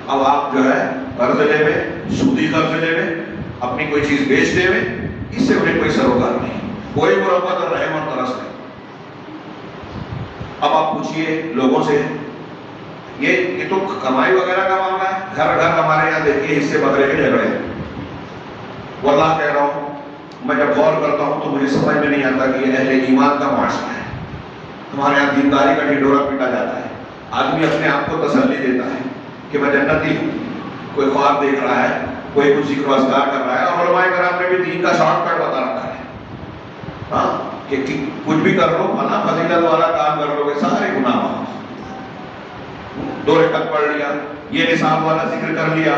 اب آپ جو ہے قرض لے میں، سودی قرض لے میں، اپنی کوئی چیز بیچ دے میں، اس سے انہیں کوئی سروکار نہیں، کوئی مربت اور رحم اور ترس نہیں. اب آپ پوچھئے لوگوں سے، یہ تو کمائی وغیرہ کا معاملہ ہے. گھر گھر ہمارے یہاں دیکھیے حصے بدلے کے جھگڑے ہیں. واللہ کہہ رہا ہوں، میں جب غور کرتا ہوں تو مجھے سمجھ میں نہیں آتا کہ یہ اہل ایمان کا معاشرہ ہے. ہمارے یہاں دینداری کا ڈھنڈورا پیٹا جاتا ہے. آدمی اپنے آپ کو تسلی دیتا ہے کہ میں جنتی ہوں، کوئی خواب دیکھ رہا ہے، کوئی کچھ ذکر و اذکار کر رہا ہے. اور علماء کرام نے بھی دین کا شارٹ کٹ بتا رکھا ہے، ہاں کہ کچھ بھی کر لو، فلاں فضیلت والا کام کر لو گے سارے گناہ معاف. 2 رکعت پڑھ لیا، یہ نصاب والا ذکر کر لیا،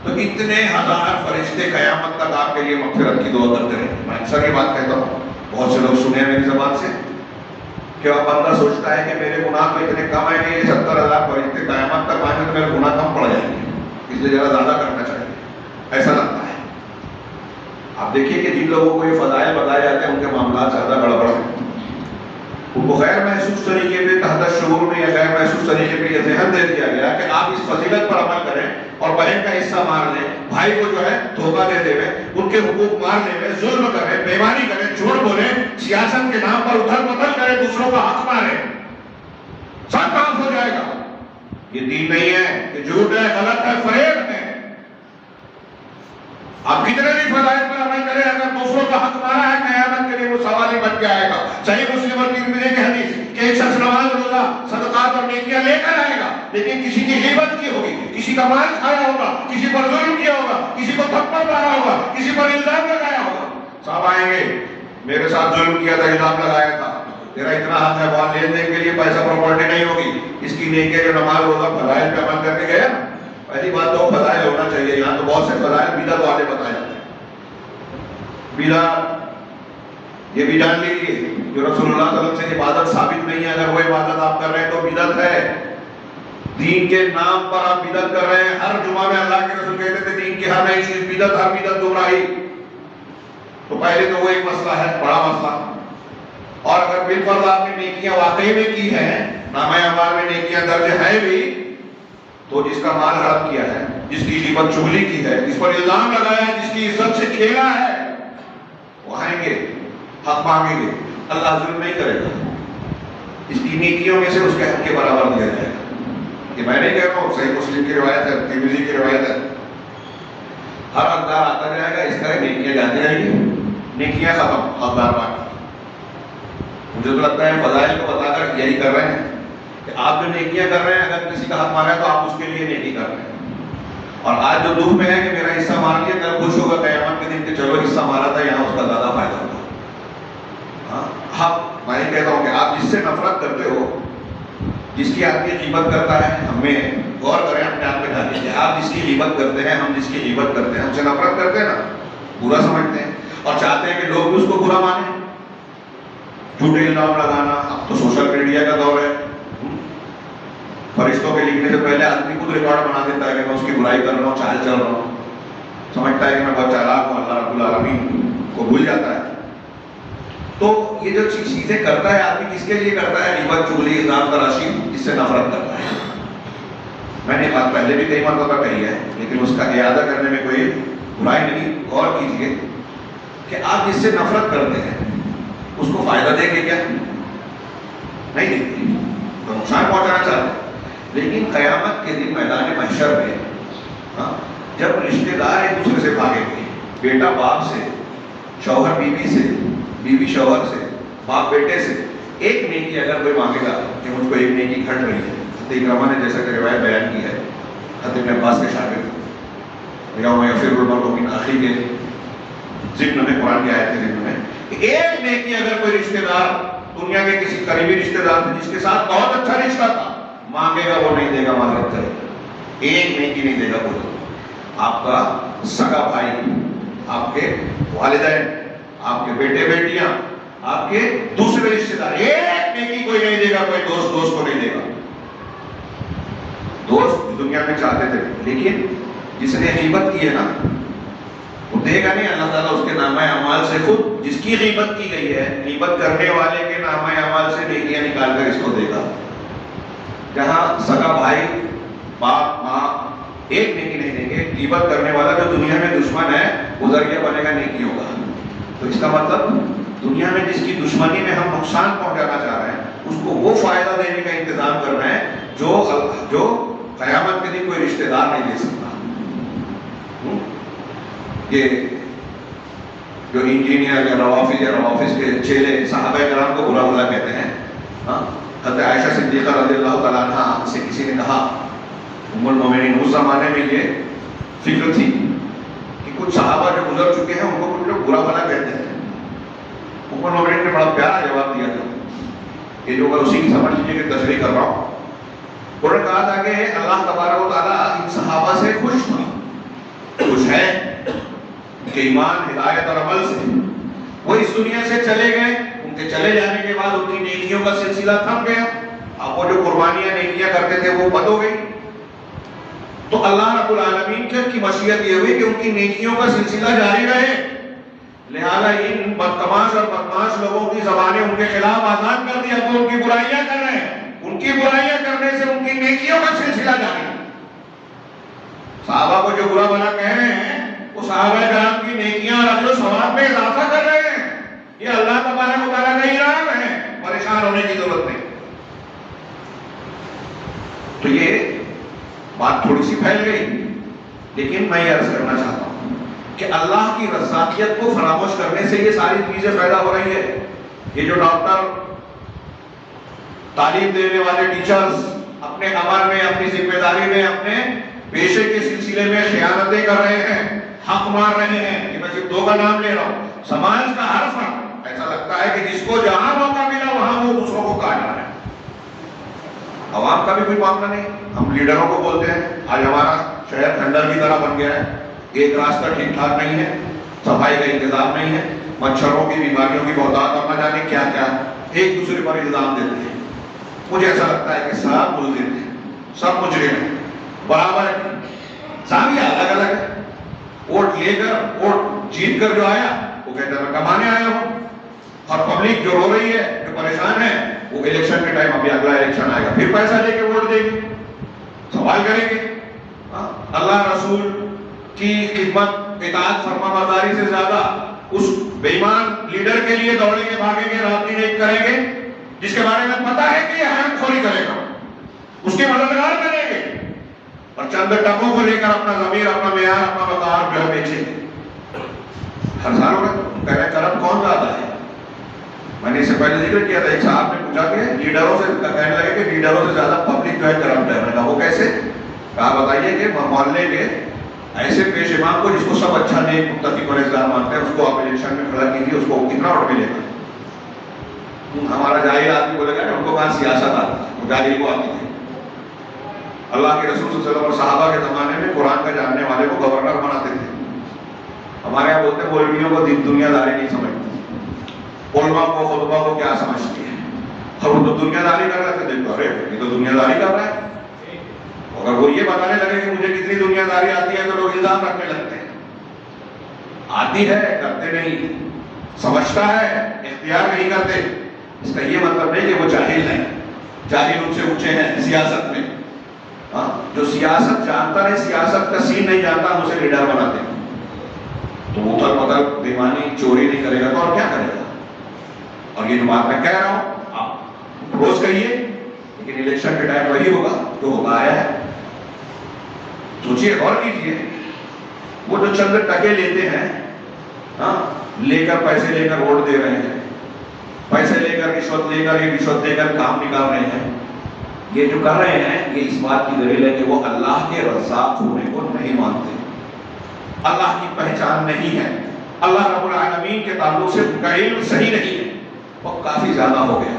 تو اتنے ہزار فرشتے قیامت تک آپ کے لیے مغفرت کی دعا کرتے رہے. میں اکثر یہ بات کہتا ہوں، بہت سے لوگ سنے میری زبان سے کہ اب بندہ سوچتا ہے کہ میرے گناہ تو اتنے کم ہیں کہ یہ 70,000 فرشتے قیامت تک آئیں گے تو میرے گناہ کم پڑ جائیں گے، اس لیے ذرا زیادہ کرنا چاہیے، ایسا لگتا ہے. آپ دیکھیے کہ جن لوگوں کو یہ فضائل بتائے جاتے ہیں ان کے معاملات زیادہ گڑبڑ ہیں. ان کو غیر محسوس طریقے پہ تحت شعور میں یا غیر محسوس طریقے پہ یہ ذہن دے دیا گیا کہ آپ اس فضیلت پر عمل کریں اور بہن کا حصہ مار لیں، بھائی کو جو ہے دھوکہ دے دے، ان کے حقوق مار لیں، ظلم کریں، بےمانی کریں، جھوٹ بولیں، سیاست کے نام پر ادھر پتھر کریں، دوسروں کا حق ماریں، سب معاف ہو جائے گا. یہ دین نہیں ہے، یہ جھوٹ ہے، غلط ہے، فریب ہے. آپ کتنے بھی فضائل پر عمل کریں، اگر دوسروں کا حق مارا ہے قیامت کے لیے وہ سوال ہی بن کے آئے گا. صحیح مسلم اور ترمذی کی حدیث کہ ایک شخص نماز روزہ صدقات اور نیکیاں لے کر آئے گا، لیکن کسی کی غیبت کی ہوگی، کسی کا مال کھایا ہوگا، کسی پر ظلم کیا ہوگا، کسی کو تھپڑ مارا ہوگا، کسی پر الزام لگایا ہوگا. صاحب آئیں گے، میرے ساتھ ظلم کیا تھا، الزام لگایا تھا، تیرا اتنا حق ہے، وہاں لین دین کے لیے پیسہ پراپرٹی نہیں ہوگی. اس کی نیکیاں جو نماز روزہ فضائل پہ عمل کر کے گیا، پہلی بات تو فضائل ہونا چاہیے. یہاں تو بہت سے فضائل بدعت والے بتائے جاتے ہیں. بدعت یہ بھی جان لیجیے، جو رسول اللہ صلی اللہ علیہ وسلم سے عبادت ثابت نہیں ہے، اگر وہ عبادت آپ کر رہے ہیں تو بدعت ہے. دین کے نام پر آپ بدعت کر رہے ہیں. ہر جمعہ میں اللہ کے رسول کہتے تھے دین کی ہر نئی چیز بدعت، ہر بدعت گمراہی. تو پہلے تو وہ ایک مسئلہ ہے، بڑا مسئلہ. اور اگر بالفرض آپ نے نیکیاں واقعی میں کی ہیں، نامہ اعمال میں نیکیاں درج ہے بھی، تو جس کا مال ہڑپ کیا ہے، جس کی غیبت چغلی کی ہے، جس پر الزام لگایا ہے، جس کی عزت سے کھیلا ہے، وہ آئیں گے، حق مانگیں گے. اللہ ظلم نہیں کرے گا، اس کی نیکیوں میں سے اس کے حق کے برابر دیا جائے گا. یہ میں نہیں کہہ رہا ہوں، صحیح مسلم کی روایت ہے، ترمذی کی روایت ہے. ہر حقدار آتا جائے گا، اس طرح نیکیاں جاتی رہیں گی. نیکیاں ختم، حقدار باقی. مجھے تو لگتا ہے فضائل کو بتا کر یہی کر رہے ہیں کہ آپ جو نیکیاں کر رہے ہیں، اگر کسی کا حق مارا ہے تو آپ اس کے لیے نیکی کر رہے ہیں. اور آج جو دکھ میں ہے کہ میرا حصہ مار لیا، کل خوش ہوگا قیامت کے دن کہ چلو حصہ مارا تھا، یہاں اس کا زیادہ فائدہ ہوگا. ہاں، میں یہ کہتا ہوں کہ آپ جس سے نفرت کرتے ہو، جس کی آپ کی غیبت کرتا ہے، ہمیں غور کریں اپنے آپ میں ڈالیں کہ آپ جس کی غیبت کرتے ہیں، ہم جس کی غیبت کرتے ہیں، ہم سے نفرت کرتے ہیں نا، برا سمجھتے ہیں اور چاہتے ہیں کہ لوگ بھی اس کو برا مانیں. جھوٹے الزام لگانا، اب تو سوشل میڈیا کا دور ہے. فرشتوں کے لکھنے سے پہلے آدمی خود ریکارڈ بنا دیتا ہے کہ میں اس کی برائی کر رہا ہوں، چال چل رہا ہوں، سمجھتا ہے کہ میں بہت چالاک ہوں، اللہ رب العالمین کو بھول جاتا ہے. تو یہ جو چیزیں کرتا ہے آدمی، کس کے لیے کرتا ہے؟ غیبت، چغلی، الزام تراشی، جس سے نفرت کرتا ہے. میں نے بات پہلے بھی کئی مرتبہ کہی ہے، لیکن اس کا اعادہ کرنے میں کوئی برائی نہیں. غور کیجیے کہ آپ جس سے نفرت کرتے ہیں اس کو فائدہ دیں گے کیا؟ نہیں دیں گے، تو نقصان پہنچانا چاہتے ہیں. لیکن قیامت کے دن میدان محشر میں جب رشتے دار ایک دوسرے سے بھاگیں گے، بیٹا باپ سے، شوہر بیوی سے، بیوی شوہر سے، باپ بیٹے سے، ایک نیکی اگر کوئی مانگے گا کہ مجھ کو ایک نیکی گھٹ رہی ہے. حضرت اکرمہ نے جیسا کہ روایت بیان کی ہے، حضرت ابن عباس کے شاگرد یوم یفر المرء من اخیہ کے ضمن میں، قرآن کی آیت کے ضمن میں، ایک نیکی اگر کوئی رشتے دار دنیا کے کسی قریبی رشتے دار سے جس کے ساتھ بہت اچھا رشتہ تھا مانگے گا، وہ نہیں دے گا، معذرت کرے گا، ایک نیکی نہیں دے گا. کوئی آپ کا سگا بھائی، آپ کے والدین، آپ کے بیٹے بیٹیاں، آپ کے دوسرے رشتے دار، ایک نیکی کوئی نہیں دے گا. کوئی دوست دوست کو نہیں دے گا. دوست دنیا میں چاہتے تھے، لیکن جس نے غیبت کی ہے نا وہ دے گا نہیں. اللہ تعالیٰ اس کے نامہ اعمال سے خود جس کی غیبت کی گئی ہے، غیبت کرنے والے کے نامہ اعمال سے نیکیاں نکال کر اس کو دے گا. جہاں سگا بھائی، باپ، ماں ایک نیکی نہیں دیں گے، غیبت کرنے والا جو دنیا میں دشمن ہے وہ ذریعہ بنے گا نیکی ہوگا. تو اس کا مطلب دنیا میں جس کی دشمنی میں ہم نقصان پہنچانا چاہ رہے ہیں اس کو وہ فائدہ دینے کا انتظام کرنا ہے جو قیامت کے دن کوئی رشتہ دار نہیں دے سکتا. یہ جو انجینئر یا روافظ کے چیلے صحابہ کرام کو برا بھلا کہتے ہیں. حضرت عائشہ صدیقہ رضی اللہ تعالیٰ عنہ سے کسی نے کہا، ام المومنین، اس زمانے میں یہ فکر تھی کہ کچھ صحابہ جو گزر چکے ہیں ان کو کچھ لوگ برا بھلا کہتے ہیں. ام المومنین نے بڑا پیارا جواب دیا تھا، یہ جو میں اسی کی سمجھ لیجیے کہ تشریح کر رہا ہوں. انہوں نے کہا تھا کہ اللہ تبارک و تعالیٰ ان صحابہ سے خوش تھا، خوش ہے کہ ایمان، ہدایت اور عمل سے وہ اس دنیا سے چلے گئے. ان کے چلے جانے کے بعد ان کی نیکیوں کا سلسلہ تھم گیا. اب وہ جو قربانیاں نیکیاں کرتے تھے وہ بند ہو گئی. تو اللہ رب العالمین کی مشیت یہ ہوئی کہ ان کی نیکیوں کا سلسلہ جاری رہے. لہذا ان بدتماش اور بدماش لوگوں کی زبانیں ان کے خلاف آزاد کر دیا تو ان کی برائیاں کر رہے ہیں. ان کی برائیاں کرنے سے ان کی نیکیوں کا سلسلہ جاری ہے. صحابہ کو جو برا بھلا کہہ رہے ہیں وہ صحابہ کرام کی نیکیاں اور اجر و ثواب میں اضافہ کر رہے ہیں. یہ اللہ تبارک و تعالیٰ کا انعام ہے، پریشان ہونے کی ضرورت نہیں. تو یہ بات تھوڑی سی پھیل گئی، لیکن میں یہ عرض کرنا چاہتا ہوں کہ اللہ کی رضاقیت کو فراموش کرنے سے یہ ساری چیزیں پیدا ہو رہی ہے. یہ جو ڈاکٹر، تعلیم دینے والے ٹیچرز اپنے عمل میں، اپنی ذمہ داری میں، اپنے پیشے کے سلسلے میں خیانتیں کر رہے ہیں، حق مار رہے ہیں. یہ میں صرف دو کا نام لے رہا ہوں. سماج کا ہر فرد ایسا لگتا ہے کہ جس کو جہاں موقع ملا وہاں وہ دوسروں کو کاٹ رہا ہے. عوام کا بھی کوئی معاملہ نہیں. ہم لیڈروں کو بولتے ہیں آج ہمارا شہر کھنڈر کی طرح بن گیا ہے، ایک راستہ ٹھیک ٹھاک نہیں ہے، صفائی کا انتظام نہیں ہے، مچھروں کی بیماریوں کی بہتات اور نہ جانے کیا کیا ایک دوسرے پر الزام دیتے ہیں. مجھے ایسا لگتا ہے کہ سب ملزم ہیں، سب مجرم ہیں، برابر ہے، زاویہ الگ الگ ہے. ووٹ لے کر، ووٹ جیت کر جو آیا وہ کہتا ہے میں کمانے آیا ہوں، اور پبلک جو رو رہی ہے، جو پریشان ہے، وہ الیکشن کے ٹائم، ابھی اگلا الیکشن آئے گا، پھر پیسہ لے کے ووٹ دے گی، سوال کریں گے. اللہ رسول کی خدمت، اطاعت، فرما برداری سے زیادہ اس بے ایمان لیڈر کے لیے دوڑیں گے، بھاگیں گے، رات دن ایک کریں گے، جس کے بارے میں پتا ہے کہ یہ حرام خوری کرے گا، اس کے مددگار کریں گے، اور چند ٹکوں کو لے کر اپنا ضمیر، اپنا معیار، اپنا وقار جو ہے بیچیں گے. ہر سال ہوگا. کہہ رہے ہیں کرم کون زیادہ ہے؟ میں نے اس سے پہلے ذکر کیا تھا، ایک صاحب نے پوچھا کہ لیڈروں سے کہنے لگے کہ لیڈروں سے زیادہ پبلک جو ہے کرپٹ ہے. میں نے کہا وہ کیسے؟ کہا بتائیے کہ محلے کے ایسے پیش امام کو جس کو سب اچھا نیک متقی پرہیزگار مانتے ہیں، اس کو آپ الیکشن میں کھڑا کیجیے، اس کو کتنا ووٹ ملے گا؟ ہمارا جاہل آدمی بولے گا کہ ان کو کہاں سیاست آتی ہے، وہ جاہل کو آتی ہے. اللہ کے رسول صلی اللہ علیہ وسلم اور صحابہ کے زمانے میں قرآن کا جاننے والے کو گورنر بناتے تھے. ہمارے یہاں بولتے ہیں مولویوں کو دنیا داری نہیں سمجھتی، علماء کو خطبہ کو کیا سمجھتی ہے، اور وہ تو دنیا داری کر رہے تھے. دیکھو ارے یہ تو دنیا داری کر رہا ہے. اگر وہ یہ بتانے لگے کہ مجھے کتنی دنیا داری آتی ہے تو لوگ الزام رکھنے لگتے ہیں. آتی ہے کرتے نہیں، سمجھتا ہے اختیار نہیں کرتے. اس کا یہ مطلب نہیں کہ وہ جاہل ہیں، جاہل ان سے اونچے ہیں سیاست میں. جو سیاست جانتا نہیں، سیاست کا سین نہیں جانتا، ہم اسے لیڈر بناتے ہیں. تو وہ اتل پتل بےمانی چوری نہیں کرے گا تو اور کیا کرے گا؟ اور یہ جو بات میں کہہ رہا ہوں آپ روز کہیے، لیکن الیکشن کے ٹائم وہی ہوگا جو ہوگا آیا ہے. سوچیے، غور کیجیے. وہ جو چند ٹکے لیتے ہیں، لے کر پیسے لے کر ووٹ دے رہے ہیں، پیسے لے کر رشوت لے کر یہ رشوت دے کر کام نکال رہے ہیں. یہ جو کر رہے ہیں یہ اس بات کی دلیل ہے کہ وہ اللہ کے رزاق ہونے کو نہیں مانتے، اللہ کی پہچان نہیں ہے، اللہ رب العالمین کے تعلق سے ان کا علم صحیح نہیں ہے. وہ کافی زیادہ ہو گیا.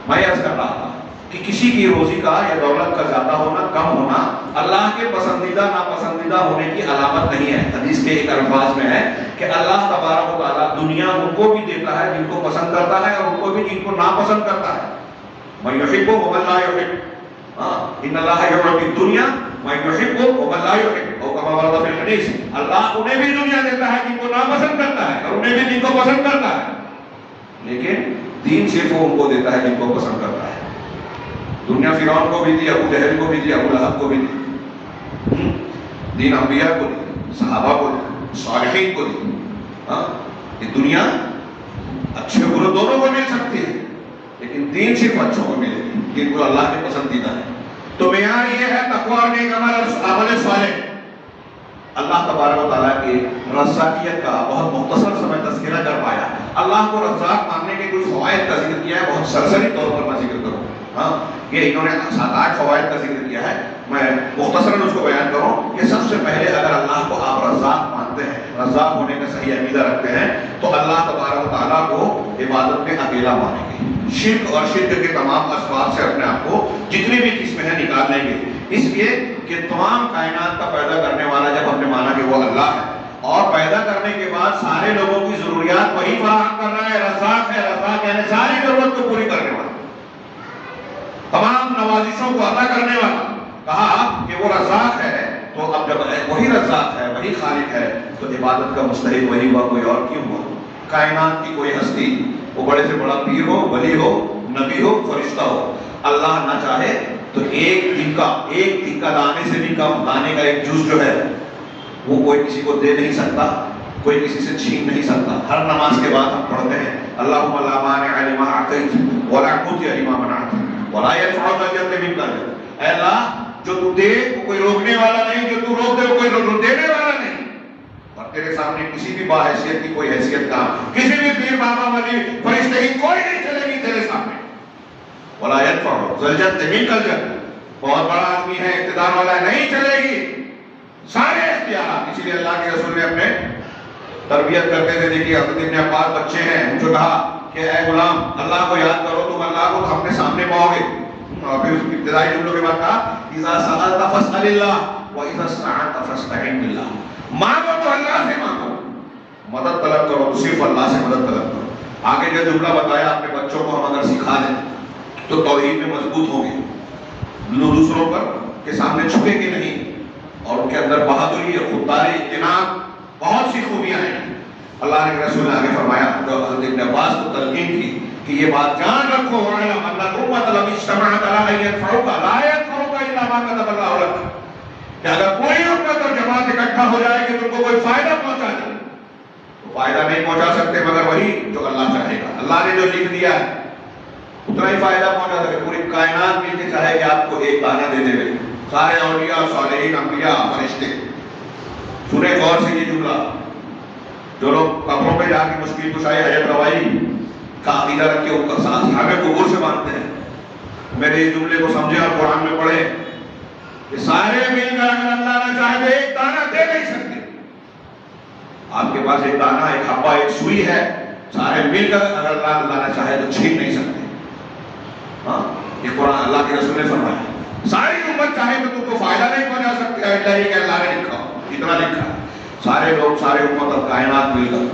میں عرض کر رہا تھا کہ کسی کی روزی کا یا دولت کا زیادہ ہونا، کم ہونا اللہ کے پسندیدہ ناپسندیدہ ہونے کی علامت نہیں ہے. حدیث کے ایک الفاظ میں ہے کہ اللہ تبارک و تعالیٰ دنیا ان کو بھی دیتا ہے جن کو پسند کرتا ہے، اور ان کو بھی جن کو ناپسند کرتا ہے. من یحب ومن لا یحب، ان اللہ یحب الدنیا من یحب ومن لا یحب، او کما ورد فی الحدیث. اللہ انہیں بھی دنیا دیتا ہے جن کو ناپسند کرتا ہے، اور انہیں بھی جن کو پسند کرتا ہے. لیکن دین صرف وہ ان کو دیتا ہے جن کو پسند کرتا ہے. دنیا فرعون کو بھی دی، ابو جہل کو بھی دی، ابو لہب کو بھی دی. دین انبیاء کو دی، صحابہ کو دی، صالحین کو دی. یہ دنیا اچھے برے دونوں کو مل سکتی ہے، لیکن دین صرف اچھوں کو ملے گی جن کو اللہ کے پسندیدہ ہے. تو معیار یہ ہے تقویٰ اور نیک عمل صالح. اللہ تبارک و تعالیٰ کی رزاقیت کا بہت مختصر سمے تذکرہ کر پایا. اللہ کو رزاق ماننے کے کچھ فوائد کا ذکر کیا ہے، بہت سرسری طور پر میں ذکر کروں. یہ انہوں نے 7-8 فوائد کا ذکر کیا ہے، میں مختصراً اس کو بیان کروں. کہ سب سے پہلے اگر اللہ کو آپ رزاق مانتے ہیں، رزاق ہونے کا صحیح عقیدہ رکھتے ہیں، تو اللہ تبارک و تعالیٰ کو عبادت میں اکیلا مانیں گے. شرک اور شرک کے تمام اسباب سے اپنے آپ کو جتنی بھی قسمیں ہیں نکال لیں گے. اس لیے کہ تمام کائنات کا پیدا کرنے والا جب ہم نے مانا کہ وہ اللہ ہے، اور پیدا کرنے کے بعد سارے لوگوں کی ضروریات وہی فراہم کر رہا ہے، رزاق ہے. رزاق یعنی ساری ضرورت کو پوری کرنے والا، تمام نوازشوں کو عطا کرنے والا. کہا کہ وہ رزاق ہے، تو اب جب وہی رزاق ہے، وہی خالق ہے، تو عبادت کا مستحق وہی ہوا، کوئی اور کیوں ہوا؟ کائنات کی کوئی ہستی، وہ بڑے سے بڑا پیر ہو، ولی ہو، نبی ہو، فرشتہ ہو، اللہ نہ چاہے تو ایک تکہ دانے سے بھی کم، دانے کا ایک جوز جو ہے وہ کوئی کسی کو دے نہیں سکتا، کوئی کسی سے چھین نہیں سکتا. ہر نماز کے بعد ہم پڑھتے ہیں اللہم لا مانع لما اعطیت ولا معطی لما منعت ولا ينفع ذا الجد منک الجد. اے اللہ جو تو دے وہ کوئی روکنے والا نہیں، جو تو روک دے وہ کوئی دینے والا نہیں. اور تیرے سامنے کسی بھی باحیثیت کی کوئی حیثیت کا، کسی بھی پیر بابا ولی فرشتے کی کوئی نہیں چلے گی تیرے سامنے. ولا ينفع ذا الجد منک الجد، بہت بڑا آدمی ہے، اقتدار والا ہے، نہیں چلے گی. سارے اختیارات. اسی لیے اللہ کے رسول نے اپنے تربیت کرتے تھے. دیکھیے حضرت ابن عباس بچے ہیں، ان کو کہا کہ اے غلام اللہ کو یاد کرو، تم اللہ کو اپنے سامنے پاؤ گے. اور پھر اس ابتدائی جملوں کے بعد کہا اذا سألت فاسأل اللہ واذا استعنت فاستعن باللہ. مانگو تو اللہ سے مانگو، مدد طلب کرو تو صرف اللہ سے مدد طلب کرو. آگے جو جملہ بتایا اپنے بچوں کو ہم اگر سکھا دیں تو توحید میں مضبوط ہوں گے، دوسروں پر کے سامنے جھکیں گے نہیں، اور ان کے اندر بہادری، خودداری، اطاعت، بہت سی خوبیاں ہیں. اللہ نے رسول نے آگے فرمایا جو حضرت ابن عباس کو تلقین کی کہ یہ بات جان رکھو وَاعْلَمْ أَنَّ الْأُمَّةَ لَوْ اجْتَمَعَتْ عَلَىٰ أَن يَنفَعُوكَ لَا يَنفَعُوكَ إِلَّا مَا كَتَبَ اللَّهُ لَكَ. کہ اگر کوئی امت اور جماعت اکٹھا ہو جائے کہ تم کو کوئی فائدہ پہنچا دے، تو فائدہ نہیں پہنچا سکتے مگر وہی جو اللہ چاہے گا. اللہ نے جو لکھ دیا ہے اتنا ہی فائدہ پہنچا سکے. پوری کائنات مل کے چاہے کہ آپ کو ایک دانہ دے دے، سارے اولیاء، صالحین، انبیاء، فرشتے. سنیں غور سے یہ جملہ جو لوگ قبروں میں جا کے مشکل کشائی حیات روائی کا عقیدہ رکھ کے اوپر ہمیں قبور سے مانتے ہیں، میرے اس جملے کو سمجھے اور قرآن میں پڑھے کہ سارے مل کر اگر اللہ نہ چاہے تو ایک دانہ دے نہیں سکتے. آپ کے پاس ایک دانہ، ایک حبہ، ایک سوئی ہے، سارے مل کر اگر اللہ نہ چاہے تو چھین نہیں سکتے. ہاں، یہ قرآن اللہ کے رسول نے فرمایا. ساری امت چاہے تو تم کو فائدہ نہیں پہنچا سکتے، ایسا ہی کہ اللہ نے لکھا اتنا لکھا. سارے لوگ، سارے امت اور کائنات مل کر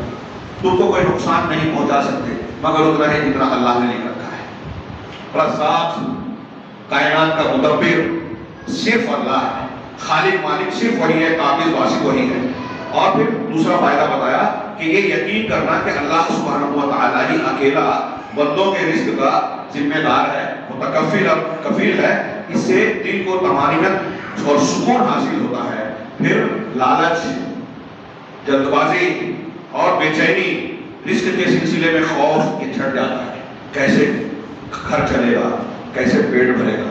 تم کو کوئی نقصان نہیں پہنچا سکتے مگر اتنا ہی جتنا اللہ نے لکھ رکھا ہے. رزاق، کائنات کا مدبر صرف اللہ ہے، خالق مالک صرف وہی ہے، قابض باسط وہی ہے. اور پھر دوسرا فائدہ بتایا کہ یہ یقین کرنا کہ اللہ سبحانہ و تعالیٰ ہی اکیلا بندوں کے رزق کا ذمہ دار ہے، متکفل اور کفیل ہے. اس سے دل کو طمانینت اور سکون حاصل ہوتا ہے. پھر لالچ، جلد بازی اور بے چینی، رزق کے سلسلے میں خوف یہ چھٹ جاتا ہے. کیسے گھر چلے گا، کیسے پیٹ بھرے گا.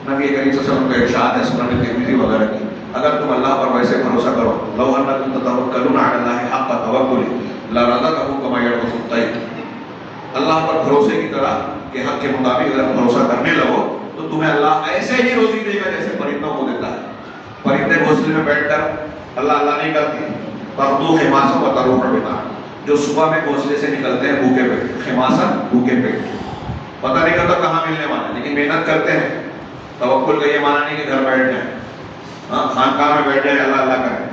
نبی کریم صلی اللہ علیہ وسلم کا ارشاد ہے سنن ترمذی وغیرہ کی، اگر تم اللہ پر ویسے بھروسہ کرو، لو انکم تتوکلون علی اللہ حق توکلہ لرزقکم کما یرزق الطیر. اللہ پر بھروسے کی طرح کہ حق کے مطابق اگر بھروسہ کرنے لگو تو تمہیں اللہ ایسے ہی روزی دے گا جیسے پرندوں کو دیتا ہے. پرندے گھونسلے میں بیٹھ کر اللہ نہیں کرتے. تغدو خماسا وتروح بطانا، جو صبح میں گھونسلے سے نکلتے ہیں بھوکے پیٹ، خماسا بھوکے پیٹ، پتہ نہیں کرتا کہاں ملنے والا، لیکن محنت کرتے ہیں. توکل کا یہ معنی نہیں کہ گھر بیٹھ جائیں، ہاں خانقاہ میں بیٹھ جائیں اللہ کریں.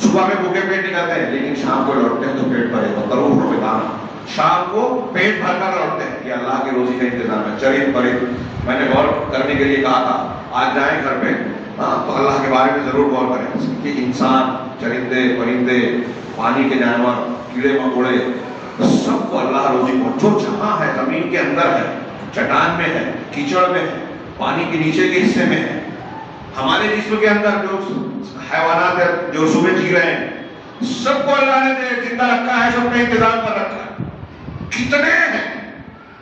صبح میں بھوکے پیٹ نکلتے ہیں لیکن شام کو لوٹتے ہیں تو پیٹ بھرے گا. تروح بطانا، شام کو پیٹ بھر کر لوٹتے ہیں. یہ اللہ کی روزی کا انتظام ہے. چرند پرند، میں نے غور کرنے کے لیے کہا تھا آج جائیں گھر پہ تو اللہ کے بارے میں ضرور غور کریں کہ انسان، چرندے، پرندے، پانی کے جانور، کیڑے مکوڑے، سب کو اللہ روزی کو جو جہاں ہے، زمین کے اندر ہے، چٹان میں ہے، کیچڑ میں ہے، پانی کے نیچے کے حصے میں ہے، ہمارے جسم کے اندر جو حیوانات ہیں جو صبح جی رہے ہیں، سب کو اللہ نے زندہ رکھا ہے، سب کا انتظام کر رکھا ہے. کتنے ہیں؟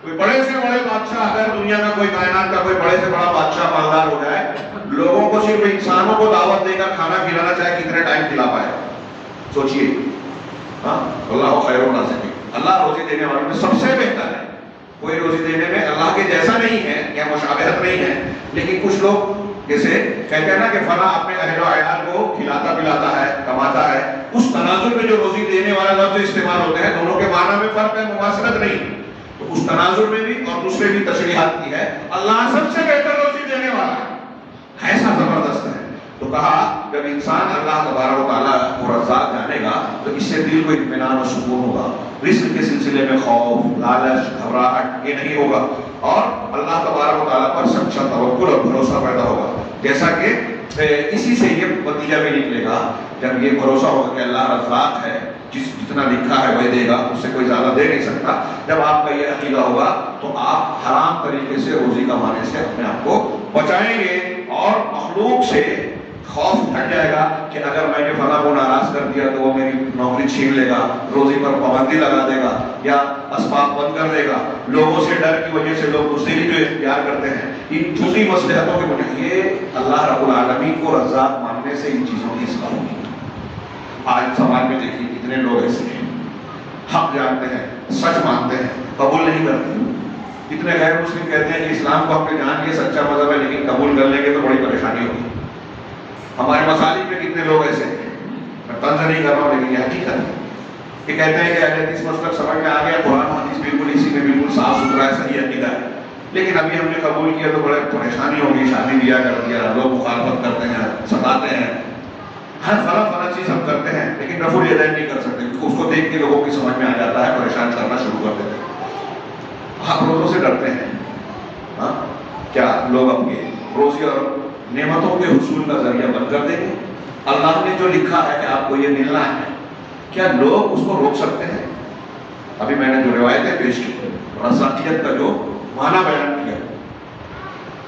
کوئی بڑے سے بڑے بادشاہ، اگر دنیا کا کوئی کائنات کا کوئی بڑے سے بڑا بادشاہ مالدار ہو جائے، لوگوں کو صرف انسانوں کو دعوت دے کر کھانا کھلانا چاہے کتنے ٹائم کھلا پائے؟ سوچئے. ہاں، اللہ خیر الرازقین، اللہ روزی دینے والوں میں سب سے بہتر ہے. کوئی روزی دینے میں اللہ کے جیسا نہیں ہے یا مشابہت نہیں ہے، لیکن کچھ لوگ جیسے کہتے ہیں نا کہ فلاں اپنے اہل و عیال کو کھلاتا پلاتا ہے، کماتا ہے، اس تناظر میں جو روزی دینے والا لفظ استعمال ہوتے ہیں دونوں کے معنی میں فرق ہے، مماثلت نہیں. تو اس تناظر میں بھی اور دوسرے بھی تشریحات کی ہے. اللہ سب سے بہتر روزی دینے والا ہے، ایسا زبردست ہے. تو کہا جب انسان اللہ تبارک و تعالیٰ کو رزاق جانے گا تو اس سے دل کو اطمینان و سکون ہوگا. رزق کے سلسلے میں خوف، لالچ، گھبراہٹ یہ نہیں ہوگا، اور اللہ تبارک و تعالیٰ پر سچا توکل اور بھروسہ پیدا ہوگا. جیسا کہ اسی سے یہ نتیجہ بھی نکلے گا، جب یہ بھروسہ ہوگا کہ اللہ رزاق ہے، جتنا لکھا ہے وہی دے گا، اس سے کوئی زیادہ دے نہیں سکتا. جب آپ کا یہ عقیدہ ہوگا تو آپ حرام طریقے سے روزی کمانے سے اپنے آپ کو بچائیں گے، اور مخلوق سے خوف ہٹ جائے گا کہ اگر میں نے فلاں کو ناراض کر دیا تو وہ میری نوکری چھین لے گا، روزی پر پابندی لگا دے گا یا اسباب بند کر دے گا. لوگوں سے ڈر کی وجہ سے لوگ بزدلی جو اختیار کرتے ہیں، ان جھوٹی مصلحتوں کے وجہ یہ اللہ رب العالمین کو رزاق ماننے سے ان چیزوں کی اصلاح ہوگی. آج سماج میں دیکھیے کتنے لوگ ایسے ہیں، حق جانتے ہیں، سچ مانتے ہیں، قبول نہیں کرتے. کتنے غیر مسلم کہتے ہیں کہ اسلام کو ہم نے جان کے سچا مذہب ہے لیکن قبول کر لیں گے تو بڑی پریشانی ہوگی. ہمارے مساجد میں کتنے لوگ ایسے ہیں، میں طنز نہیں کر رہا ہوں لیکن یہ حقیقت ہے، کہ کہتے ہیں کہ اہل حدیث مسلک سمجھ میں آ گیا، قرآن حدیث بالکل اسی میں بالکل صاف ستھرا ہے، صحیح عقیدہ ہے، لیکن ابھی ہم نے قبول کیا تو بڑے پریشانی ہوگی، شادی بیاہ کر دیا، لوگ مخالفت کرتے ہیں، ستاتے ہیں، ہر فلاں چیز ہم کرتے ہیں لیکن رفع الیدین نہیں کر سکتے. اس کو دیکھ کے لوگوں کی سمجھ میں آ جاتا ہے، پریشان کرنا شروع کر دیتے ہیں. آپ روزوں سے ڈرتے ہیں، ہاں کیا لوگ اپنی روزی اور نعمتوں کے حصول کا ذریعہ بند کر دیں گے؟ اللہ نے جو لکھا ہے کہ آپ کو یہ ملنا ہے، کیا لوگ اس کو روک سکتے ہیں؟ ابھی میں نے جو روایتیں پیش کی، رزاقیت کا جو معنی بیان کیا،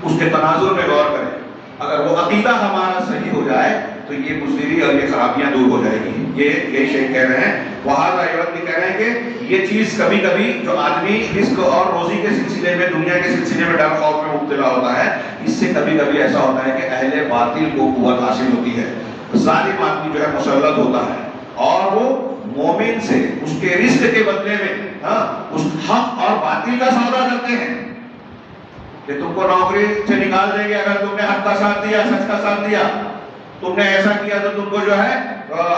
اس کے تناظر میں غور کریں. اگر وہ عقیدہ ہمارا صحیح ہو جائے تو یہ بزدلی اور یہ خرابیاں دور ہو جائے گی. یہی شیخ کہہ رہے ہیں، وہاں بھی کہہ رہے ہیں کہ یہ چیز کبھی کبھی جو آدمی رزق اور روزی کے سلسلے میں، دنیا کے سلسلے میں ڈر خوف میں مبتلا ہوتا ہے، اس سے کبھی کبھی ایسا ہوتا ہے کہ اہل باطل کو قوت حاصل ہوتی ہے، ظالم آدمی جو ہے مسلط ہوتا ہے اور وہ مومن سے اس کے رزق کے بدلے میں اس حق اور باطل کا سودا کرتے ہیں کہ تم کو نوکری سے نکال دیں گے اگر تم نے حق کا ساتھ دیا، سچ کا ساتھ دیا، تم نے ایسا کیا تو تم کو جو ہے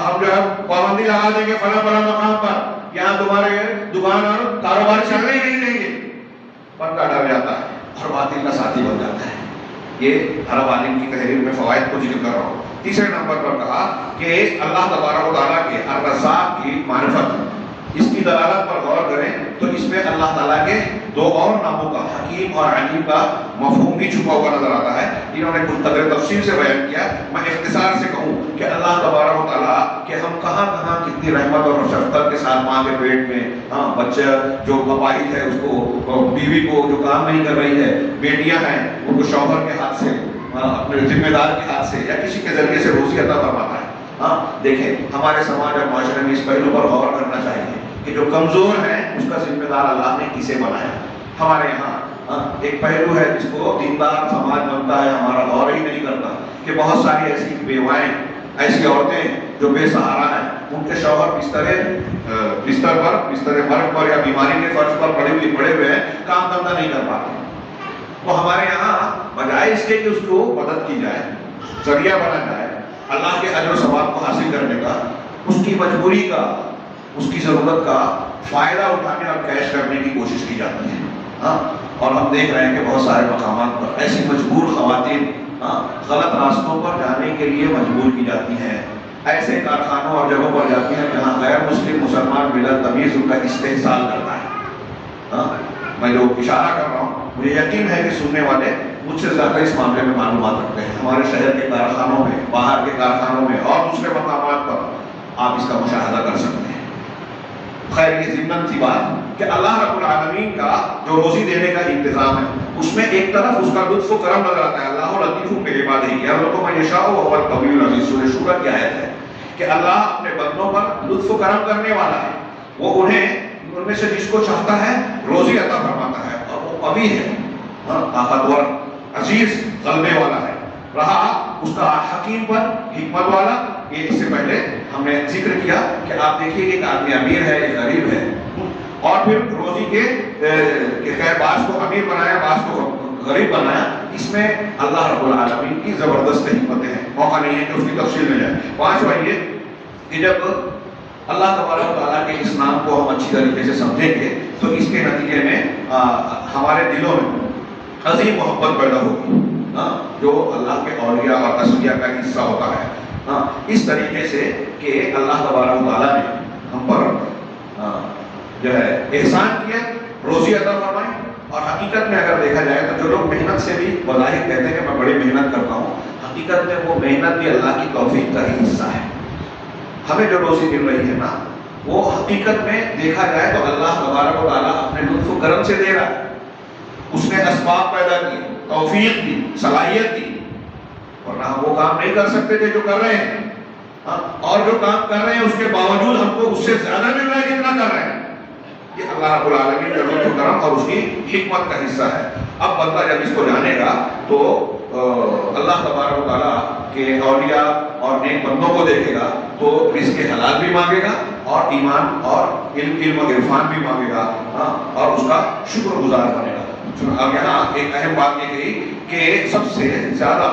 ہم جو ہے پابندی لگا دیں گے فلاں فلاں مقام پر، یہاں تمہارے دکان اور کاروبار چلنے ہی نہیں دیں گے، بندہ ڈر جاتا ہے اور باطل کا ساتھی بن جاتا ہے۔ یہ عرب عالم کی تحریر میں فوائد کو ذکر کر رہا ہوں۔ تیسرے نمبر پر کہا کہ اللہ تبارک و تعالیٰ کے الرزاق کی معرفت، اس کی دلالت پر غور کریں تو اس میں اللہ تعالیٰ کے دو اور ناموں کا، حکیم اور علیم کا مفہوم بھی چھپا ہوا نظر آتا ہے۔ انہوں نے کچھ قدر تفصیل سے بیان کیا، میں اختصار سے کہوں کہ اللہ تبارک و تعالیٰ کہ ہم کہاں کہاں کتنی رحمت اور شفقت کے ساتھ ماں کے پیٹ میں بچہ جو اپاہج ہے اس کو، بیوی کو جو کام نہیں کر رہی ہے، بیٹیاں ہیں ان کو شوہر کے ہاتھ سے، اپنے ذمہ دار کے ہاتھ سے یا کسی کے ذریعے سے روزی عطا فرماتا ہے۔ دیکھیں ہمارے سماج اور معاشرے میں اس پہلو پر غور کرنا چاہیے کہ جو کمزور ہیں اس کا ذمہ دار اللہ نے کسے بنایا۔ ہمارے یہاں ایک پہلو ہے جس کو دیندار سماج بنتا ہے ہمارا غور ہی نہیں کرتا کہ بہت ساری ایسی بیوائیں، ایسی عورتیں جو بے سہارا ہیں، ان کے شوہر بستر مرگ پر یا بیماری کے فرش پر پڑے ہوئے ہیں، کام دھندا نہیں کر پاتے۔ تو ہمارے یہاں بجائے اس کے کہ اس کو مدد کی جائے، ذریعہ بنا جائے اللہ کے اجر و ثواب کو حاصل کرنے کا، اس کی مجبوری کا، اس کی ضرورت کا فائدہ اٹھانے اور کیش کرنے کی کوشش کی جاتی ہے۔ اور ہم دیکھ رہے ہیں کہ بہت سارے مقامات پر ایسی مجبور خواتین غلط راستوں پر جانے کے لیے مجبور کی جاتی ہیں، ایسے کارخانوں اور جگہوں پر جاتی ہیں جہاں غیر مسلم مسلمان بلا تمیز ان کا استحصال کرتا ہے۔ میں جو اشارہ کر رہا ہوں، مجھے یقین ہے کہ سننے والے مجھ سے زیادہ اس معاملے میں معلومات رکھتے ہیں۔ ہمارے شہر کے کارخانوں میں، باہر کے کارخانوں میں اور دوسرے مقامات پر آپ اس کا مشاہدہ کر سکتے ہیں۔ خیر یہ ضمن سی بات کہ اللہ رب العالمین کا جو روزی دینے کا انتظام ہے اس میں ایک طرف اس کا لطف و کرم نظر آتا ہے۔ اللہ لطیف بعبادہ یرزق من یشاء وهو القوی العزیز، سورہ شورى کی آیت ہے کہ اللہ اپنے بندوں پر لطف و کرم کرنے والا ہے، وہ انہیں ان میں سے جس کو چاہتا ہے روزی عطا فرماتا ہے، اور وہ قوی ہے، طاقتور، عزیز، غلبے والا ہے۔ رہا اس کا حکیم پر، حکمت والا، یہ اس سے پہلے ہم نے ذکر کیا کہ آپ دیکھیے کہ ایک آدمی امیر ہے، ایک غریب ہے، اور پھر روزی کے خیر بعض کو امیر بنایا، بعض کو غریب بنایا، اس میں اللہ رب العالمین کی زبردست حکمتیں ہیں، موقع نہیں ہے کہ اس کی تفصیل میں جائے۔ پانچواں یہ کہ جب اللہ تبارک و تعالیٰ کے اس نام کو ہم اچھی طریقے سے سمجھیں گے تو اس کے نتیجے میں ہمارے دلوں میں عظیم محبت پیدا ہوگی، جو اللہ کے اولیاء اور اصلیاء کا حصہ ہوتا ہے۔ اس طریقے سے کہ اللہ تبارک و تعالیٰ نے ہم پر جو ہے احسان کیا، روزی عطا فرمائی، اور حقیقت میں اگر دیکھا جائے تو جو لوگ محنت سے بھی بظاہر کہتے ہیں کہ میں بڑی محنت کرتا ہوں، حقیقت میں وہ محنت بھی اللہ کی توفیق کا ہی حصہ ہے۔ ہمیں جو روزی مل رہی ہے نا، وہ حقیقت میں دیکھا جائے تو اللہ تبارک و تعالیٰ اپنے لطف و کرم سے دے رہا ہے۔ اس نے اسباب پیدا کی، توفیق دی، صلاحیت دی، ورنہ ہم وہ کام نہیں کر سکتے تھے جو کر رہے ہیں، اور جو کام کر رہے ہیں اس کے باوجود ہم کو اس سے زیادہ مل رہا ہے جتنا کر رہے ہیں۔ یہ اللہ رب العالمین کا لطف و کرم اور اس کی حکمت کا حصہ ہے۔ اب بندہ جب اس کو جانے گا تو اللہ تبارک و تعالیٰ کے اولیاء اور نیک بندوں کو دیکھے گا تو رزق حلال بھی مانگے گا، اور ایمان اور علم و عرفان بھی مانگے گا، اور اس کا شکر گزار بنے گا۔ اب یہاں ایک اہم بات یہ کہی کہ سب سے زیادہ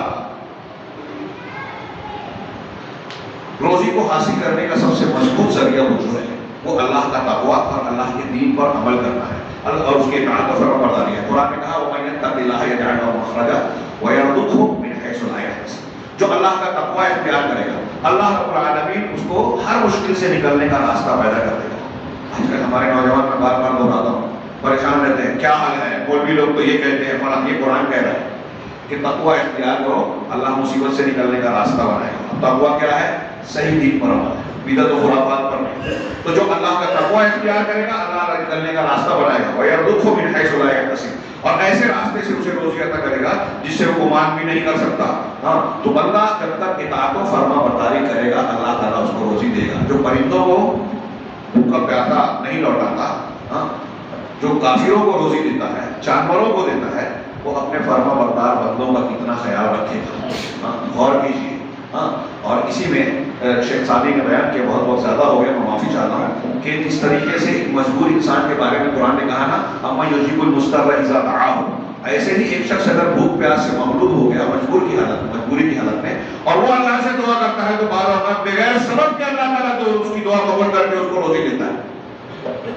روزی کو حاصل کرنے کا سب سے مضبوط ذریعہ وہ جو ہے وہ اللہ کا تقویٰ اور اللہ کے دین پر عمل کرنا ہے، اور اس کے اطاعت و فرمانبرداری ہے۔ قرآن نے کہا وَمَن يَتَّقِ اللَّهَ يَجْعَلْ لَهُ مَخْرَجًا وَيَرْزُقْهُ مِنْ حَيْثُ لَا يَحْتَسِبُ۔ جو اللہ کا تقویٰ اختیار کرے گا، اللہ رب العالمین اس کو ہر مشکل سے نکلنے کا راستہ پیدا کر دے گا۔ آج کل ہمارے نوجوان میں بار بار دہراتا ہوں، پریشان رہتے ہیں، کیا حال ہے؟ مولوی لوگ تو یہ کہتے ہیں، فلاں یہ قرآن کہہ رہا ہے کہ تقویٰ اختیار کرو، اللہ مصیبت سے نکلنے کا راستہ بنائے گا۔ تقویٰ کیا ہے؟ صحیح دین پر عمل ہے، بدعت و خرافات پر نہیں۔ تو جو اللہ کا تقویٰ اختیار کرے گا، اللہ نکلنے کا راستہ بنائے گا، وَيَرْزُقْهُ مِنْ حَيْثُ لَا يَحْتَسِبُ، اور ایسے راستے سے اسے روزی عطا کرے گا جس سے وہ گمان بھی نہیں کر سکتا۔ تو بندہ جب تک اطاعت و فرما برداری کرے گا، اللہ تعالیٰ اس کو روزی دے گا۔ جو پرندوں کو بھوکا پیاسا نہیں لوٹاتا، جو کافروں کو روزی دیتا ہے، جانوروں کو دیتا ہے، وہ اپنے فرما بردار بندوں کا کتنا خیال رکھے گا۔ غور کیجیے ہاں، اور اسی میں شیخ سعدی نے بیان کیا، بہت بہت زیادہ ہو گیا، میں معافی چاہتا ہوں، کہ جس طریقے سے مجبور انسان کے بارے میں قرآن نے کہا نا، اما یجیب المضطر اذا دعاہ، ایسے ہی ایک شخص اگر بھوک پیاس سے مغلوب ہو گیا مجبوری کی حالت میں، اور وہ اللہ سے دعا کرتا ہے تو بعض اوقات بغیر سبب کے اللہ تعالیٰ تو اس کی دعا قبول کر کے اس کو روزی دیتا ہے۔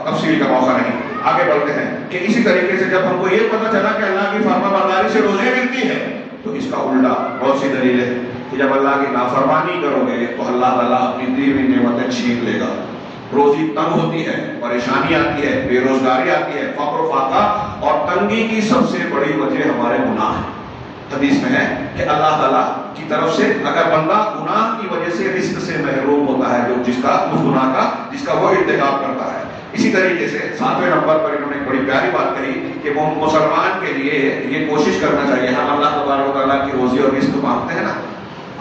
تفصیل کا موقع نہیں، آگے بڑھتے ہیں کہ اسی طریقے سے جب ہم کو یہ پتہ چلا کہ اللہ کی فرما برداری سے روزی ملتی ہے، تو اس کا الٹا بہت سی دلیل ہے کہ جب اللہ کی نافرمانی کرو گے تو اللہ تعالیٰ اپنی دی ہوئی نعمتیں چھین لے گا، روزی تنگ ہوتی ہے، پریشانی آتی ہے، بے روزگاری آتی ہے، فقر و فاقہ، اور تنگی کی سب سے بڑی وجہ ہمارے گناہ ہے۔ حدیث میں ہے کہ اللہ تعالیٰ کی طرف سے اگر بندہ گناہ کی وجہ سے رزق سے محروم ہوتا ہے، جو جس کا اس گناہ کا جس کا وہ ارتکاب کرتا ہے۔ اسی طریقے سے 7ویں نمبر پر انہوں نے ایک بڑی پیاری بات کہی کہ وہ مسلمان کے لیے یہ کوشش کرنا چاہیے، ہم اللہ تبارک و تعالیٰ کی روزی اور رزق مانگتے ہیں نا،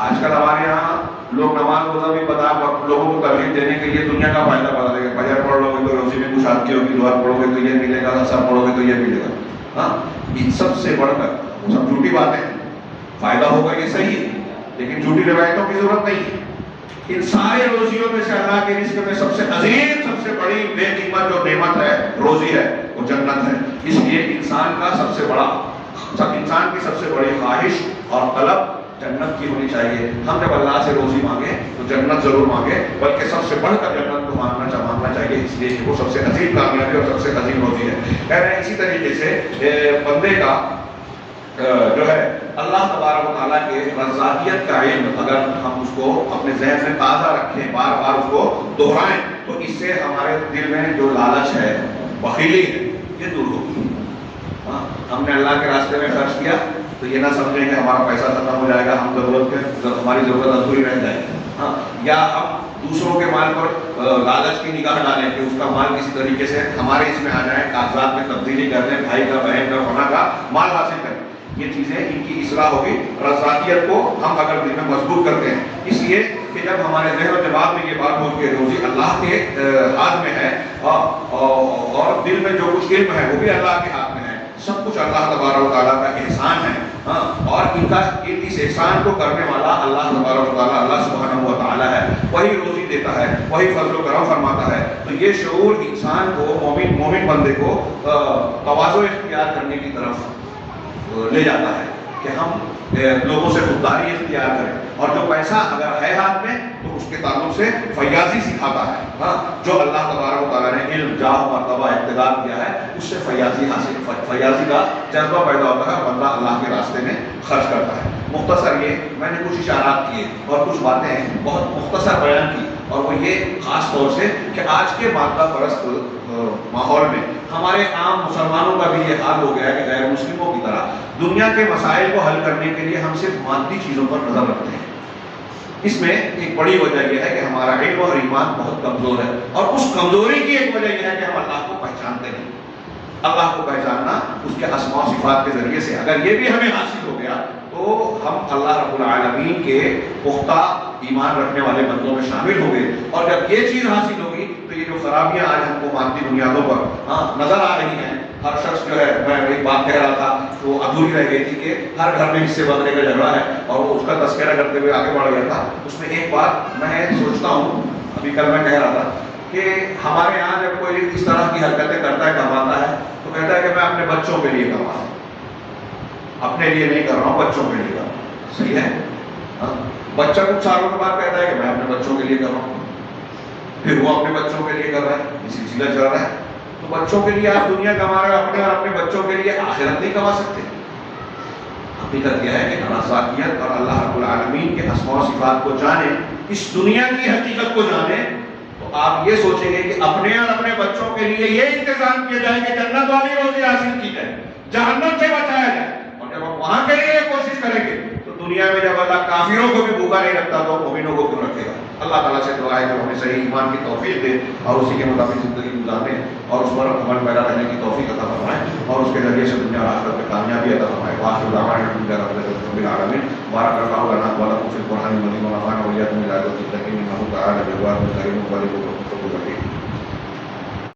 آج کل ہمارے یہاں لوگ نماز روزہ بھی بتا لوگوں کو ترغیب دینے کے لیے دنیا کا فائدہ بتا دے گا، فجر پڑھ لو گے تو روزی میں کشادگی ہوگی، دعا پڑھو گے تو یہ ملے گا، سب پڑھو گے تو یہ ملے گا۔ ہاں، ان سب سے بڑھ کر وہ سب جھوٹی باتیں، فائدہ ہوگا یہ صحیح ہے، لیکن جھوٹی روایتوں کی ضرورت نہیں ہے۔ ان سارے روزیوں میں سے اللہ کے رزق میں سب سے عظیم، سب سے بڑی بے قیمت جو نعمت ہے، روزی ہے، وہ جنت ہے۔ اس لیے انسان کی سب سے بڑی خواہش اور طلب جنت کی ہونی چاہیے۔ ہم جب اللہ سے روزی مانگے تو جنت ضرور مانگے، بلکہ سب سے بڑھ کر جنت کو مانگنا چاہیے، اس لیے کہ وہ سب سے عظیم کامیابی اور سب سے عظیم روزی ہے۔ کہہ رہے ہیں اسی طریقے سے بندے کا جو ہے اللہ تبارک و تعالیٰ کے رزاقیت کا علم اگر ہم اس کو اپنے ذہن میں تازہ رکھیں، بار بار اس کو دہرائیں، تو اس سے ہمارے دل میں جو لالچ ہے، بخیلی ہے، یہ دور ہوگی۔ ہم نے اللہ کے راستے میں خرچ کیا تو یہ نہ سمجھیں کہ ہمارا پیسہ ختم ہو جائے گا، ہماری ضرورت ادھوری رہ جائے گی، ہاں، یا ہم دوسروں کے مال پر لالچ کی نگاہ ڈالیں کہ اس کا مال کسی طریقے سے ہمارے اس میں آ جائے، کاغذات میں تبدیلی کر دیں، بھائی کا، بہن کا، فلاں کا مال حاصل کریں، یہ چیزیں ان کی اصلاح ہوگی۔ رزاقیت کو ہم اگر دل میں مضبوط کرتے ہیں، اس لیے کہ جب ہمارے ذہن و دماغ میں یہ بات ہو کہ روزی اللہ کے ہاتھ میں ہے، اور دل میں جو کچھ علم ہے وہ بھی اللہ کے ہاتھ میں ہے، سب کچھ اللہ تبارک و تعالیٰ کا احسان ہے، ہاں، اور اس احسان کو کرنے والا اللہ تبارک و تعالیٰ، اللہ سبحانہ و تعالیٰ ہے، وہی روزی دیتا ہے، وہی فضل و کرم فرماتا ہے۔ تو یہ شعور انسان کو، مومن بندے کو تواضع اختیار کرنے کی طرف لے جاتا ہے کہ ہم لوگوں سے خودداری اختیار کریں، اور جو پیسہ اگر ہے ہاتھ میں تو اس کے تعلق سے فیاضی سکھاتا ہے، ہاں، جو اللہ تبارک و تعالیٰ نے علم، جاہ، مرتبہ، اقتدار دیا ہے، اس سے فیاضی کا جذبہ پیدا ہوتا ہے، بندہ اللہ کے راستے میں خرچ کرتا ہے۔ مختصر یہ میں نے کچھ اشارات کیے اور کچھ باتیں بہت مختصر بیان کی، اور وہ یہ خاص طور سے کہ آج کے مادہ پرست ماحول میں ہمارے عام مسلمانوں کا بھی یہ حال ہو گیا ہے کہ غیر مسلموں کی طرح دنیا کے مسائل کو حل کرنے کے لیے ہم صرف مادی چیزوں پر نظر رکھتے ہیں۔ اس میں ایک بڑی وجہ یہ ہے کہ ہمارا علم اور ایمان بہت کمزور ہے، اور اس کمزوری کی ایک وجہ یہ ہے کہ ہم اللہ کو پہچانتے نہیں۔ اللہ کو پہچاننا اس کے اسماء و صفات کے ذریعے سے، اگر یہ بھی ہمیں حاصل ہو گیا تو ہم اللہ رب العالمین کے پختہ ایمان رکھنے والے بندوں میں شامل ہوں گے۔ اور جب یہ چیز حاصل ہوگی تو یہ جو خرابیاں آج ہم کو مادی بنیادوں پر نظر آ رہی ہیں، ہر شخص جو ہے، میں ایک بات کہہ رہا تھا وہ ادھوری رہ گئی تھی کہ ہر گھر میں حصے بدلے کا جھگڑا ہے، اور وہ اس کا تذکرہ کرتے ہوئے آگے بڑھ گیا تھا۔ اس میں ایک بات میں سوچتا ہوں، ابھی کل میں کہہ رہا تھا کہ ہمارے یہاں جب کوئی اس طرح کی حرکتیں کرتا ہے، کماتا ہے، تو کہتا ہے کہ میں اپنے بچوں کے لیے کما رہا ہوں، اپنے لیے نہیں کر رہا ہوں، بچوں کے لیے کر رہا ہوں۔ صحیح ہے، بچہ کچھ سالوں کے بعد کہتا ہے کہ میں اپنے بچوں کے لیے کر رہا ہوں، پھر وہ اپنے بچوں کے لیے کر رہا ہے، یہ سلسلہ چل رہا ہے۔ تو بچوں کے لیے آپ دنیا کما رہے ہو، اپنے اور اپنے بچوں کے لیے آخرت نہیں کما سکتے۔ حقیقت یہ ہے کہ رزاقیت اور اللہ رب العالمین کے اسماء و صفات کو جانیں، اس دنیا کی حقیقت کو جانیں، تو آپ یہ سوچیں گے کہ اپنے اور اپنے بچوں کے لیے یہ انتظام کیا جائے کہ جنت والی روزی حاصل کی جائے، جہنم سے بچایا جائے، اور جب ہم وہاں کے لیے کوشش کریں گے تو دنیا میں جب اللہ کافروں کو بھی بھوکا نہیں رکھتا تو مومنوں کو کیوں رکھے گا۔ اللہ تعالیٰ سے دعا ہے کہ ہمیں صحیح ایمان کی توفیق دے اور اسی کے مطابق زندگی گزارنے اور اس پر عمل پیدا رہنے کی توفیق عطا فرمائے، اور اس کے ذریعے سے دنیا اور آخرت میں کامیابی عطا فرمائے۔ وآخر دعوانا رب العالمین، بارک اللہ لنا ولکم فی القرآن المجید ونفعنا وإياکم بآیات الذکر انہ تعالی جواد کریم ولیہ الرحیم۔